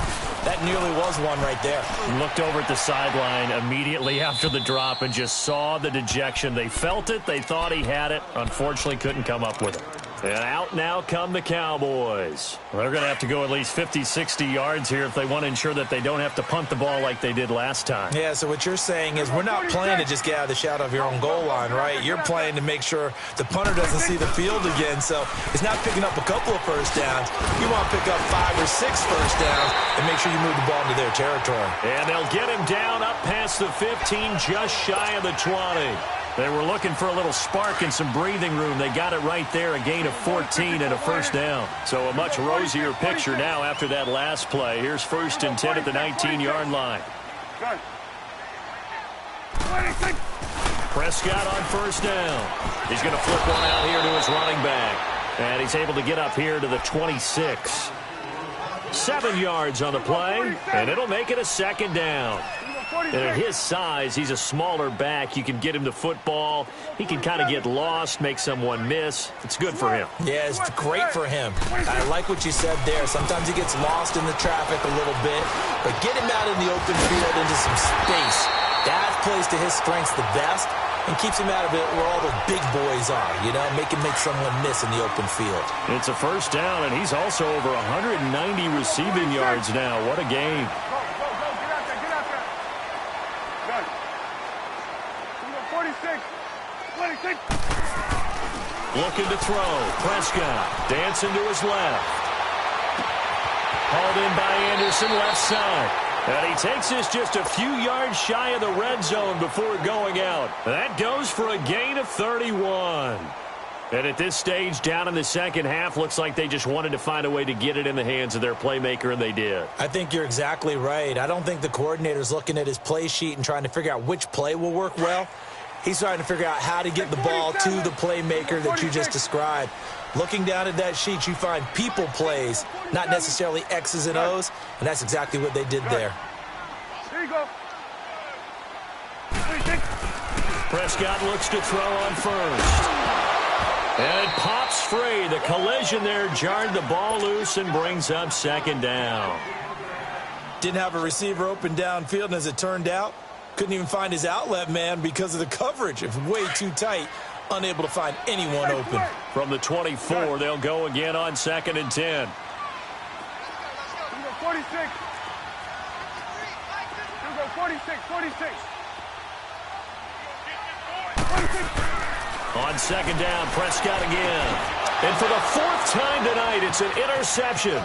That nearly was one right there. Looked over at the sideline immediately after the drop and just saw the dejection. They felt it. They thought he had it. Unfortunately, couldn't come up with it. And out now come the Cowboys. They're going to have to go at least 50, 60 yards here if they want to ensure that they don't have to punt the ball like they did last time. Yeah, so what you're saying is we're not playing to just get out of the shadow of your own goal line, right? You're playing to make sure the punter doesn't see the field again. So it's not picking up a couple of first downs. You want to pick up 5 or 6 first downs and make sure you move the ball into their territory. And they'll get him down up past the 15, just shy of the 20. They were looking for a little spark and some breathing room. They got it right there, a gain of 14 and a first down. So a much rosier picture now after that last play. Here's 1st and 10 at the 19-yard line. Prescott on 1st down. He's going to flip one out here to his running back. And he's able to get up here to the 26. 7 yards on the play, and it'll make it a second down. And at his size, he's a smaller back. You can get him the football. He can kind of get lost, make someone miss. It's good for him. Yeah, it's great for him. I like what you said there. Sometimes he gets lost in the traffic a little bit, but get him out in the open field into some space. That plays to his strengths the best and keeps him out of it where all the big boys are, you know, make someone miss in the open field. It's a first down, and he's also over 190 receiving yards now. What a game. Looking to throw. Prescott dancing to his left. Hauled in by Anderson, left side. And he takes this just a few yards shy of the red zone before going out. That goes for a gain of 31. And at this stage, down in the second half, looks like they just wanted to find a way to get it in the hands of their playmaker, and they did. I think you're exactly right. I don't think the coordinator's looking at his play sheet and trying to figure out which play will work well. He's trying to figure out how to get the ball to the playmaker that you just described. Looking down at that sheet, you find people plays, not necessarily X's and O's, and that's exactly what they did there. There you go. Prescott looks to throw on first. And it pops free. The collision there jarred the ball loose and brings up second down. Didn't have a receiver open downfield, and as it turned out, couldn't even find his outlet man because of the coverage. It was way too tight, unable to find anyone open. From the 24, they'll go again on 2nd and 10. 46. 46. On 2nd down, Prescott again. And for the 4th time tonight, it's an interception.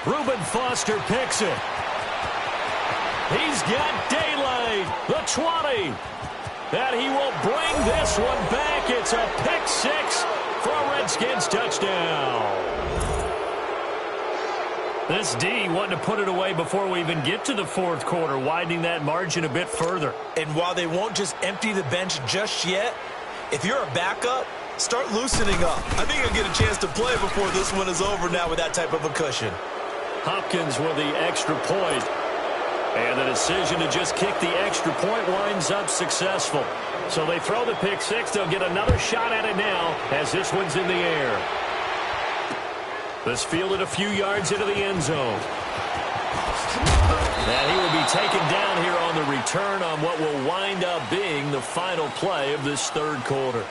Reuben Foster picks it. He's got daylight, the 20. And he will bring this one back. It's a pick 6 for a Redskins touchdown. This D wanting to put it away before we even get to the 4th quarter, widening that margin a bit further. And while they won't just empty the bench just yet, if you're a backup, start loosening up. I think you'll get a chance to play before this one is over now with that type of a cushion. Hopkins with the extra point. And the decision to just kick the extra point winds up successful. So they throw the pick 6. They'll get another shot at it now as this one's in the air. This fielded a few yards into the end zone. And he will be taken down here on the return on what will wind up being the final play of this 3rd quarter.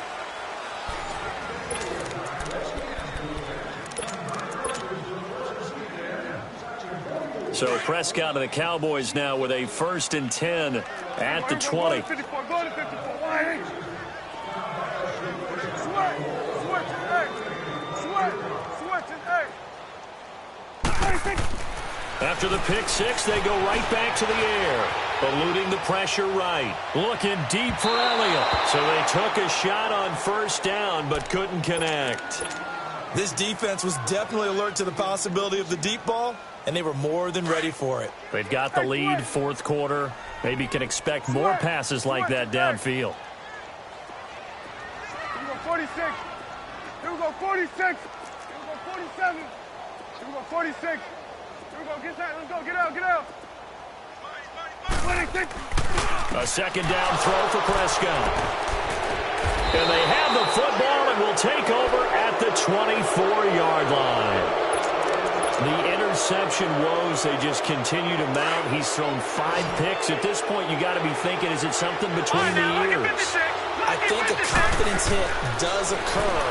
So Prescott and the Cowboys now with a 1st and 10 at the 20. After the pick 6, they go right back to the air. Eluding the pressure right. Looking deep for Elliott. So they took a shot on 1st down, but couldn't connect. This defense was definitely alert to the possibility of the deep ball, and they were more than ready for it. They've got the lead, 4th quarter. Maybe can expect more passes like that downfield. Here we go, 46. Here we go, 46. Here we go, 47. Here we go, 46. Here we go, get that. Let's go, get out. 26. A 2nd down throw for Prescott. And they have the football and will take over at the 24-yard line. The interception woes, they just continue to mount. He's thrown 5 picks. At this point, you got to be thinking, is it something between the ears? I think a confidence hit does occur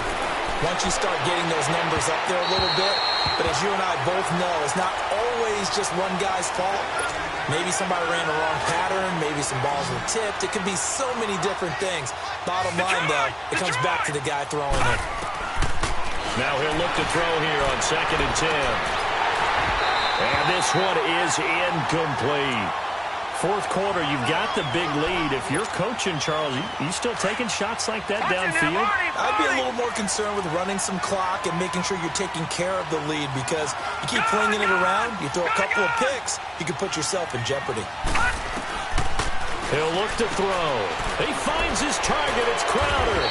once you start getting those numbers up there a little bit. But as you and I both know, it's not always just one guy's fault. Maybe somebody ran the wrong pattern. Maybe some balls were tipped. It could be so many different things. Bottom line, though, it comes back to the guy throwing it. Now he'll look to throw here on 2nd and 10. And this one is incomplete. 4th quarter, you've got the big lead. If you're coaching, Charles, you still taking shots like that downfield? I'd be a little more concerned with running some clock and making sure you're taking care of the lead, because you keep flinging it around, you throw a couple of picks, you can put yourself in jeopardy. He'll look to throw. He finds his target. It's Crowder.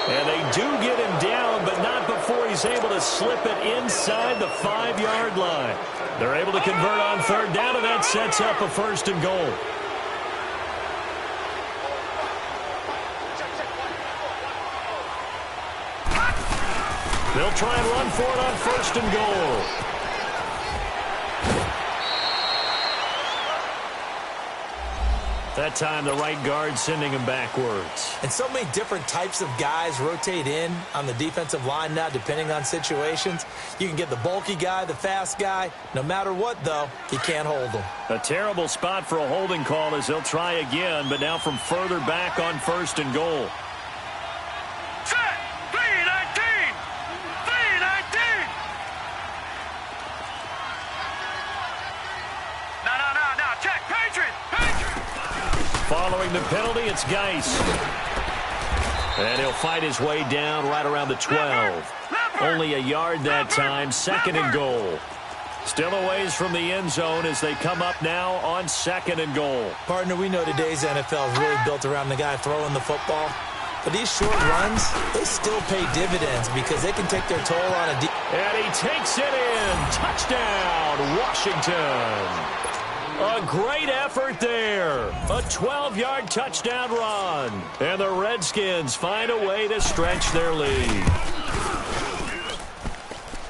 And they do get him down, but not before he's able to slip it inside the 5-yard line. They're able to convert on third down, and that sets up a 1st and goal. They'll try and run for it on 1st and goal. That time, the right guard sending him backwards. And so many different types of guys rotate in on the defensive line now, depending on situations. You can get the bulky guy, the fast guy. No matter what, though, you can't hold him. A terrible spot for a holding call as they'll try again, but now from further back on 1st and goal. Set! 3-19! 3-19! No. Check! Patriot! Following the penalty, it's Geis. And he'll fight his way down right around the 12. Only a yard that time, 2nd and goal. Still a ways from the end zone as they come up now on 2nd and goal. Partner, we know today's NFL is really built around the guy throwing the football. But these short runs, they still pay dividends because they can take their toll on a And he takes it in. Touchdown, Washington. A great effort there. A 12-yard touchdown run. And the Redskins find a way to stretch their lead.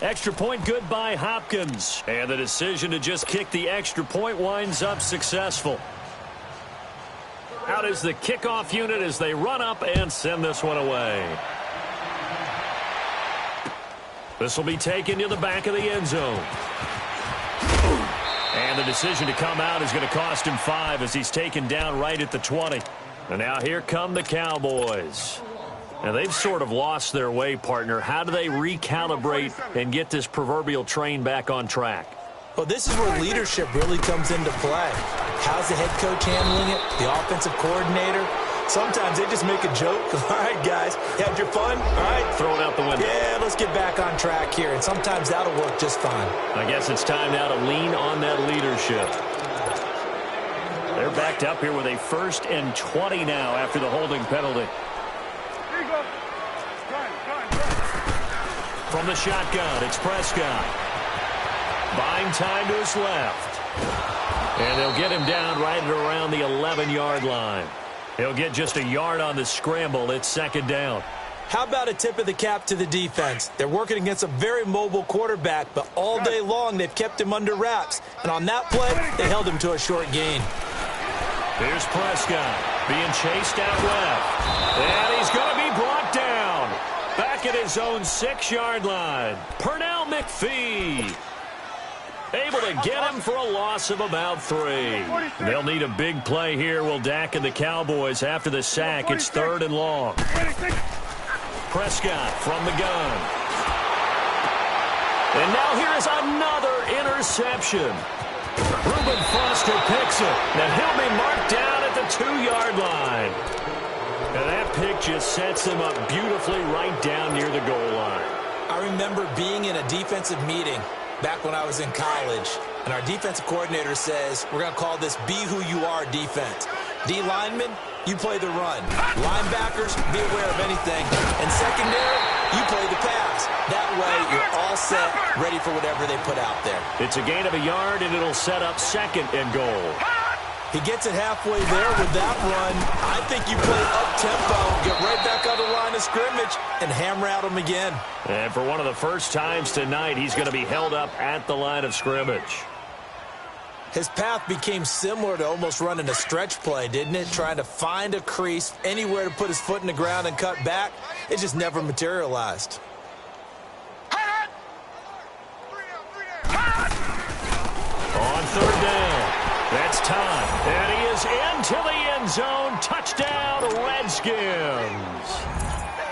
Extra point good by Hopkins. And the decision to just kick the extra point winds up successful. Out is the kickoff unit as they run up and send this one away. This will be taken to the back of the end zone. And the decision to come out is going to cost him 5 as he's taken down right at the 20. And now here come the Cowboys. Now they've sort of lost their way, partner. How do they recalibrate and get this proverbial train back on track? Well, this is where leadership really comes into play. How's the head coach handling it? The offensive coordinator? Sometimes they just make a joke. All right, guys, you had your fun? All right. Throw it out the window. Yeah, let's get back on track here. And sometimes that'll work just fine. I guess it's time now to lean on that leadership. They're backed up here with a 1st and 20 now after the holding penalty. Here you go. From the shotgun, it's Prescott. Buying time to his left. And they'll get him down right at around the 11-yard line. He'll get just a yard on the scramble. It's 2nd down. How about a tip of the cap to the defense? They're working against a very mobile quarterback, but all day long they've kept him under wraps. And on that play, they held him to a short gain. Here's Prescott being chased out left. And he's going to be brought down. Back at his own 6-yard line. Pernell McPhee able to get him for a loss of about 3. They'll need a big play here, will Dak and the Cowboys after the sack. It's 3rd and long. Prescott from the gun. And now here is another interception. Reuben Foster picks it. Now he'll be marked down at the 2-yard line. And that pick just sets him up beautifully right down near the goal line. I remember being in a defensive meeting back when I was in college, and our defensive coordinator says, we're going to call this Be Who You Are defense. D linemen, you play the run. Linebackers, be aware of anything. And secondary, you play the pass. That way, you're all set, ready for whatever they put out there. It's a gain of a yard, and it'll set up 2nd and goal. He gets it halfway there with that run. I think you play up-tempo, get right back on the line of scrimmage, and hammer at him again. And for one of the first times tonight, he's going to be held up at the line of scrimmage. His path became similar to almost running a stretch play, didn't it? Trying to find a crease, anywhere to put his foot in the ground and cut back. It just never materialized. On 3rd down. That's time. And he is into the end zone. Touchdown, Redskins.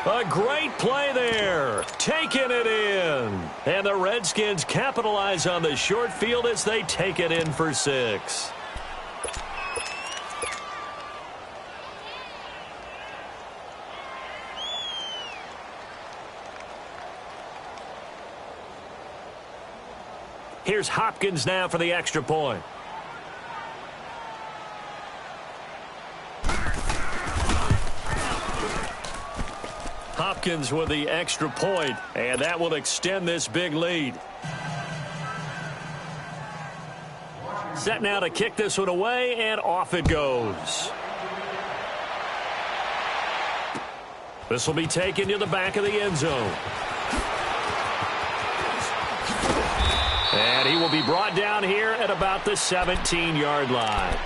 A great play there. Taking it in. And the Redskins capitalize on the short field as they take it in for 6. Here's Hopkins now for the extra point. Hopkins with the extra point, and that will extend this big lead. Set now to kick this one away, and off it goes. This will be taken to the back of the end zone. And he will be brought down here at about the 17-yard line.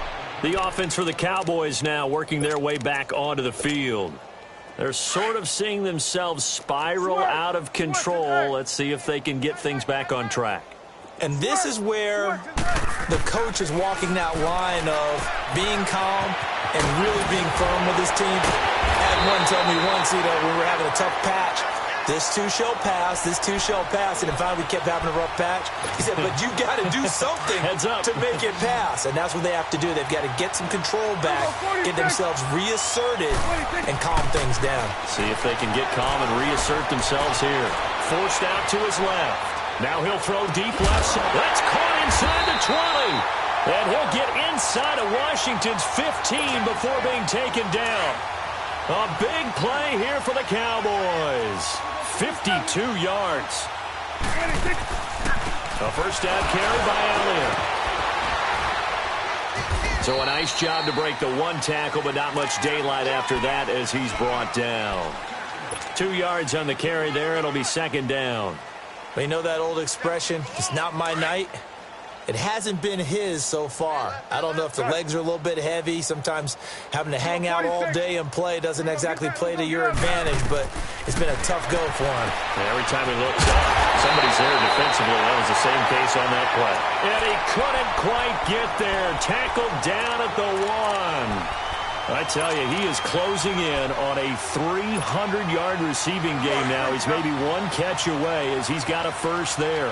The offense for the Cowboys now working their way back onto the field. They're sort of seeing themselves spiral out of control. Let's see if they can get things back on track. And this is where the coach is walking that line of being calm and really being firm with his team. I had one tell me once, we were having a tough patch. This too shall pass, this too shall pass. And finally we kept having a rough patch. He said, but you got to do something to make it pass. And that's what they have to do. They've got to get some control back, get themselves reasserted, and calm things down. See if they can get calm and reassert themselves here. Forced out to his left. Now he'll throw deep left side. That's caught inside the 20. And he'll get inside of Washington's 15 before being taken down. A big play here for the Cowboys. 52 yards. A first down carry by Elliott. So a nice job to break the one tackle, but not much daylight after that as he's brought down. 2 yards on the carry there. It'll be second down. But you know that old expression, it's not my night? It hasn't been his so far. I don't know if the legs are a little bit heavy. Sometimes having to hang out all day and play doesn't exactly play to your advantage, but it's been a tough go for him. And every time he looks up, somebody's there defensively. That was the same case on that play. And he couldn't quite get there. Tackled down at the 1. I tell you, he is closing in on a 300-yard receiving game now. He's maybe one catch away as he's got a first there.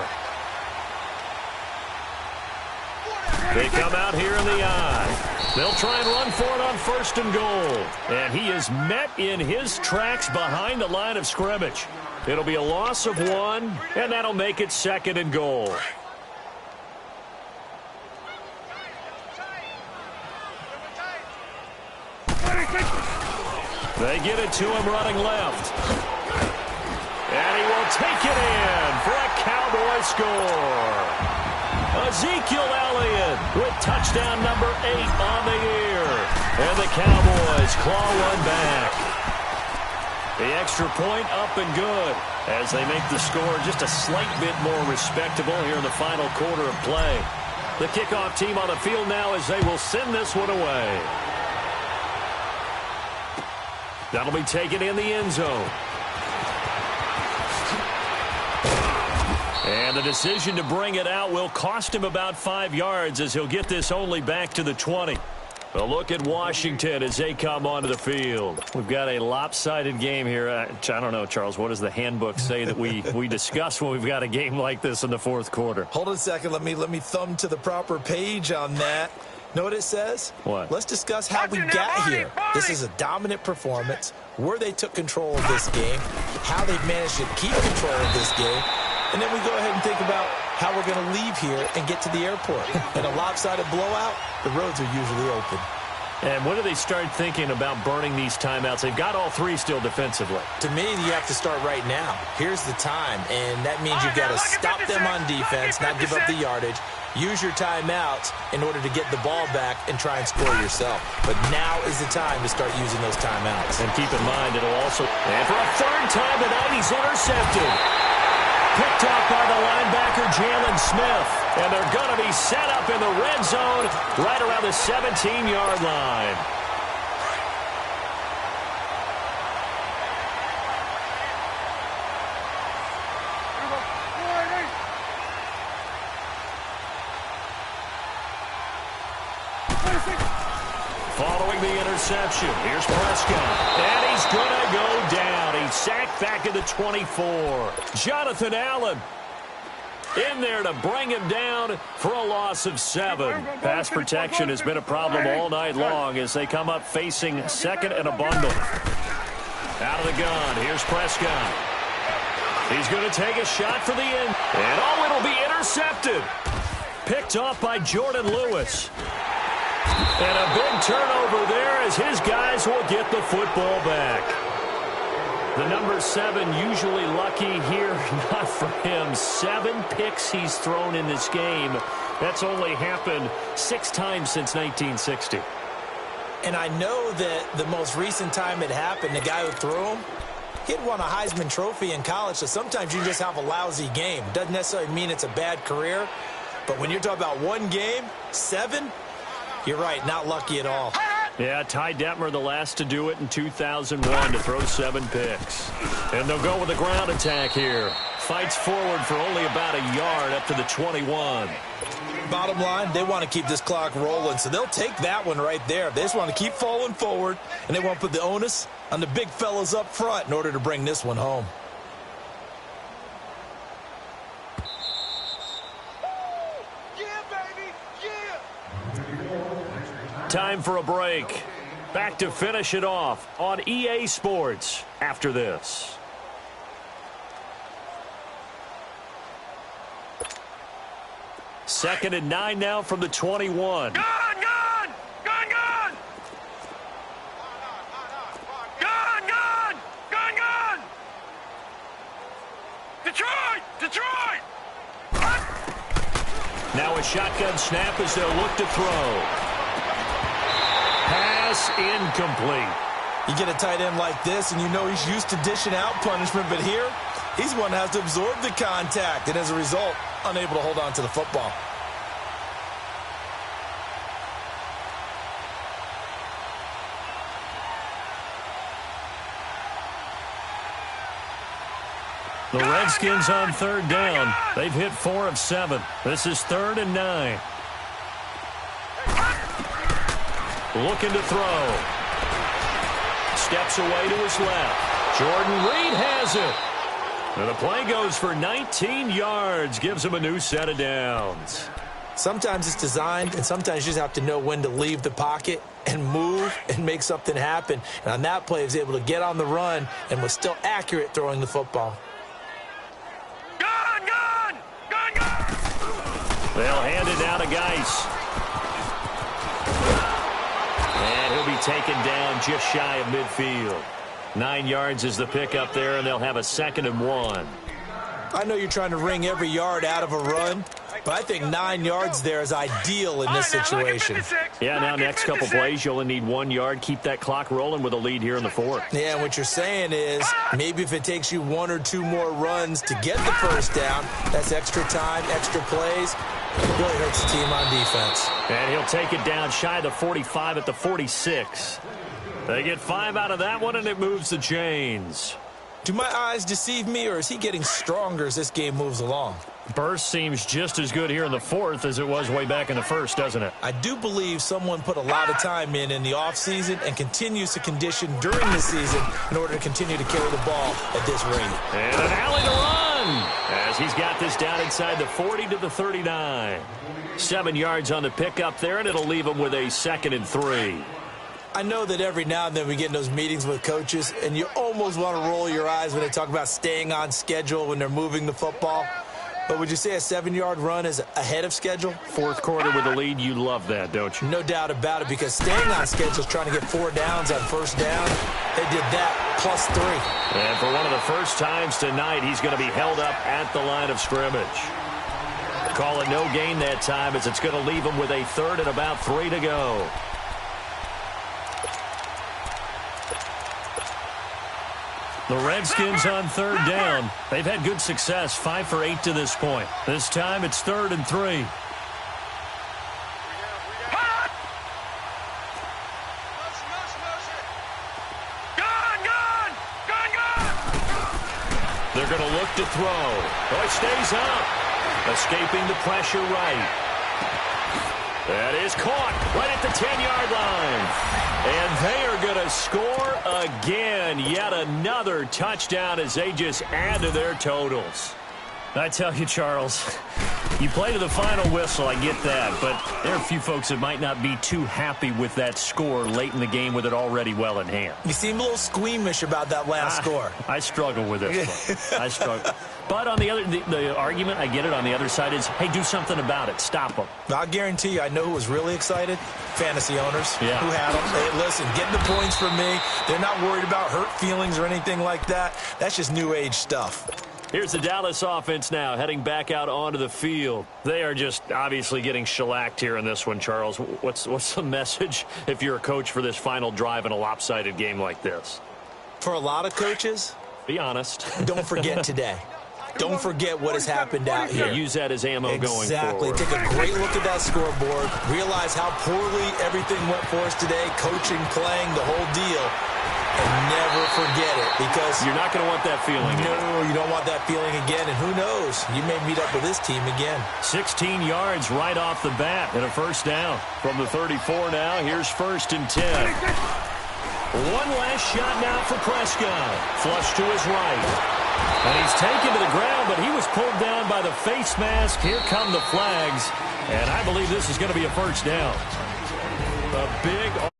They come out here in the eye. They'll try and run for it on first and goal. And he is met in his tracks behind the line of scrimmage. It'll be a loss of 1, and that'll make it second and goal. They get it to him running left. And he will take it in for a Cowboy score. Ezekiel Elliott with touchdown number 8 on the year. And the Cowboys claw one back. The extra point up and good as they make the score just a slight bit more respectable here in the final quarter of play. The kickoff team on the field now as they will send this one away. That'll be taken in the end zone. And the decision to bring it out will cost him about 5 yards as he'll get this only back to the 20. A look at Washington as they come onto the field. We've got a lopsided game here. I don't know, Charles, what does the handbook say that we discuss when we've got a game like this in the fourth quarter? Hold on a second. Let me thumb to the proper page on that. Know what it says? What? Let's discuss how we got here. This is a dominant performance, where they took control of this game, how they've managed to keep control of this game, and then we go ahead and think about how we're going to leave here and get to the airport. In a lopsided blowout, the roads are usually open. And when do they start thinking about burning these timeouts? They've got all 3 still defensively. To me, you have to start right now. Here's the time, and that means you've got to stop them on defense, not give up the yardage. Use your timeouts in order to get the ball back and try and score yourself. But now is the time to start using those timeouts. And keep in mind, it'll also... And for a third time tonight, he's intercepted. Picked off by the linebacker, Jalen Smith. And they're going to be set up in the red zone right around the 17-yard line. Following the interception, here's Prescott. And he's going to go down. He's sacked back at the 24. Jonathan Allen in there to bring him down for a loss of 7. Pass protection has been a problem all night long as they come up facing second and a bundle. Out of the gun, here's Prescott. He's going to take a shot for the end. And oh, it'll be intercepted. Picked off by Jordan Lewis. And a big turnover there as his guys will get the football back. The number 7 usually lucky here. Not for him. 7 picks he's thrown in this game. That's only happened 6 times since 1960. And I know that the most recent time it happened, the guy who threw him, he'd won a Heisman Trophy in college, so sometimes you just have a lousy game. Doesn't necessarily mean it's a bad career, but when you're talking about one game, 7, you're right, not lucky at all. Yeah, Ty Detmer, the last to do it in 2001, to throw 7 picks. And they'll go with a ground attack here. Fights forward for only about a yard up to the 21. Bottom line, they want to keep this clock rolling, so they'll take that one right there. They just want to keep falling forward, and they want to put the onus on the big fellas up front in order to bring this one home. Time for a break. Back to finish it off on EA Sports after this. Second and 9 now from the 21. Gun! Detroit! Now a shotgun snap as they'll look to throw. Pass incomplete. You get a tight end like this, and you know he's used to dishing out punishment, but here, he's one that has to absorb the contact, and as a result, unable to hold on to the football. The Redskins on 3rd down. They've hit 4 of 7. This is 3rd and 9. Looking to throw. Steps away to his left. Jordan Reed has it. And the play goes for 19 yards. Gives him a new set of downs. Sometimes it's designed, and sometimes you just have to know when to leave the pocket and move and make something happen. And on that play, he was able to get on the run and was still accurate throwing the football. They'll hand it down to Geis. And he'll be taken down just shy of midfield. 9 yards is the pickup there, and they'll have a 2nd and 1. I know you're trying to wring every yard out of a run, but I think 9 yards there is ideal in this situation. Yeah, now next couple plays, you'll only need 1 yard. Keep that clock rolling with a lead here in the 4th. Yeah, and what you're saying is maybe if it takes you 1 or 2 more runs to get the first down, that's extra time, extra plays. It really hurts the team on defense. And he'll take it down shy of the 45 at the 46. They get 5 out of that one, and it moves the chains. Do my eyes deceive me, or is he getting stronger as this game moves along? Burst seems just as good here in the 4th as it was way back in the 1st, doesn't it? I do believe someone put a lot of time in the offseason and continues to condition during the season in order to continue to carry the ball at this rate. And an alley to run as he's got this down inside the 40 to the 39. 7 yards on the pickup there, and it'll leave him with a 2nd and 3. I know that every now and then we get in those meetings with coaches, and you almost want to roll your eyes when they talk about staying on schedule when they're moving the football. But would you say a 7-yard run is ahead of schedule? 4th quarter with a lead, you love that, don't you? No doubt about it, because staying on schedule is trying to get 4 downs on first down. They did that plus 3. And for one of the first times tonight, he's going to be held up at the line of scrimmage. Call it no gain that time, as it's going to leave him with a 3rd and about 3 to go. The Redskins on 3rd down. They've had good success, 5 for 8 to this point. This time it's 3rd and 3. They're going to look to throw. Oh, it stays up. Escaping the pressure right. That is caught right at the 10-yard line. And they are going to score again. Yet another touchdown as they just add to their totals. I tell you, Charles, you play to the final whistle, I get that. But there are a few folks that might not be too happy with that score late in the game with it already well in hand. You seem a little squeamish about that last score. I struggle with this one. I struggle. But on the other, the argument, I get it, on the other side is, hey, do something about it. Stop them. I guarantee you, I know who was really excited. Fantasy owners who had them. Hey, listen, getting the points from me. They're not worried about hurt feelings or anything like that. That's just new age stuff. Here's the Dallas offense now, heading back out onto the field. They are just obviously getting shellacked here in this one, Charles. What's the message if you're a coach for this final drive in a lopsided game like this? For a lot of coaches, be honest. Don't forget today. Don't forget what has happened out here. Yeah, use that as ammo going forward. Exactly. Take a great look at that scoreboard. Realize how poorly everything went for us today. Coaching, playing, the whole deal. And never forget it, because you're not going to want that feeling again. No, you don't want that feeling again. And who knows? You may meet up with this team again. 16 yards right off the bat and a first down. From the 34 now, here's 1st and 10. One last shot now for Prescott. Flush to his right. And he's taken to the ground, but he was pulled down by the face mask. Here come the flags. And I believe this is going to be a first down. A big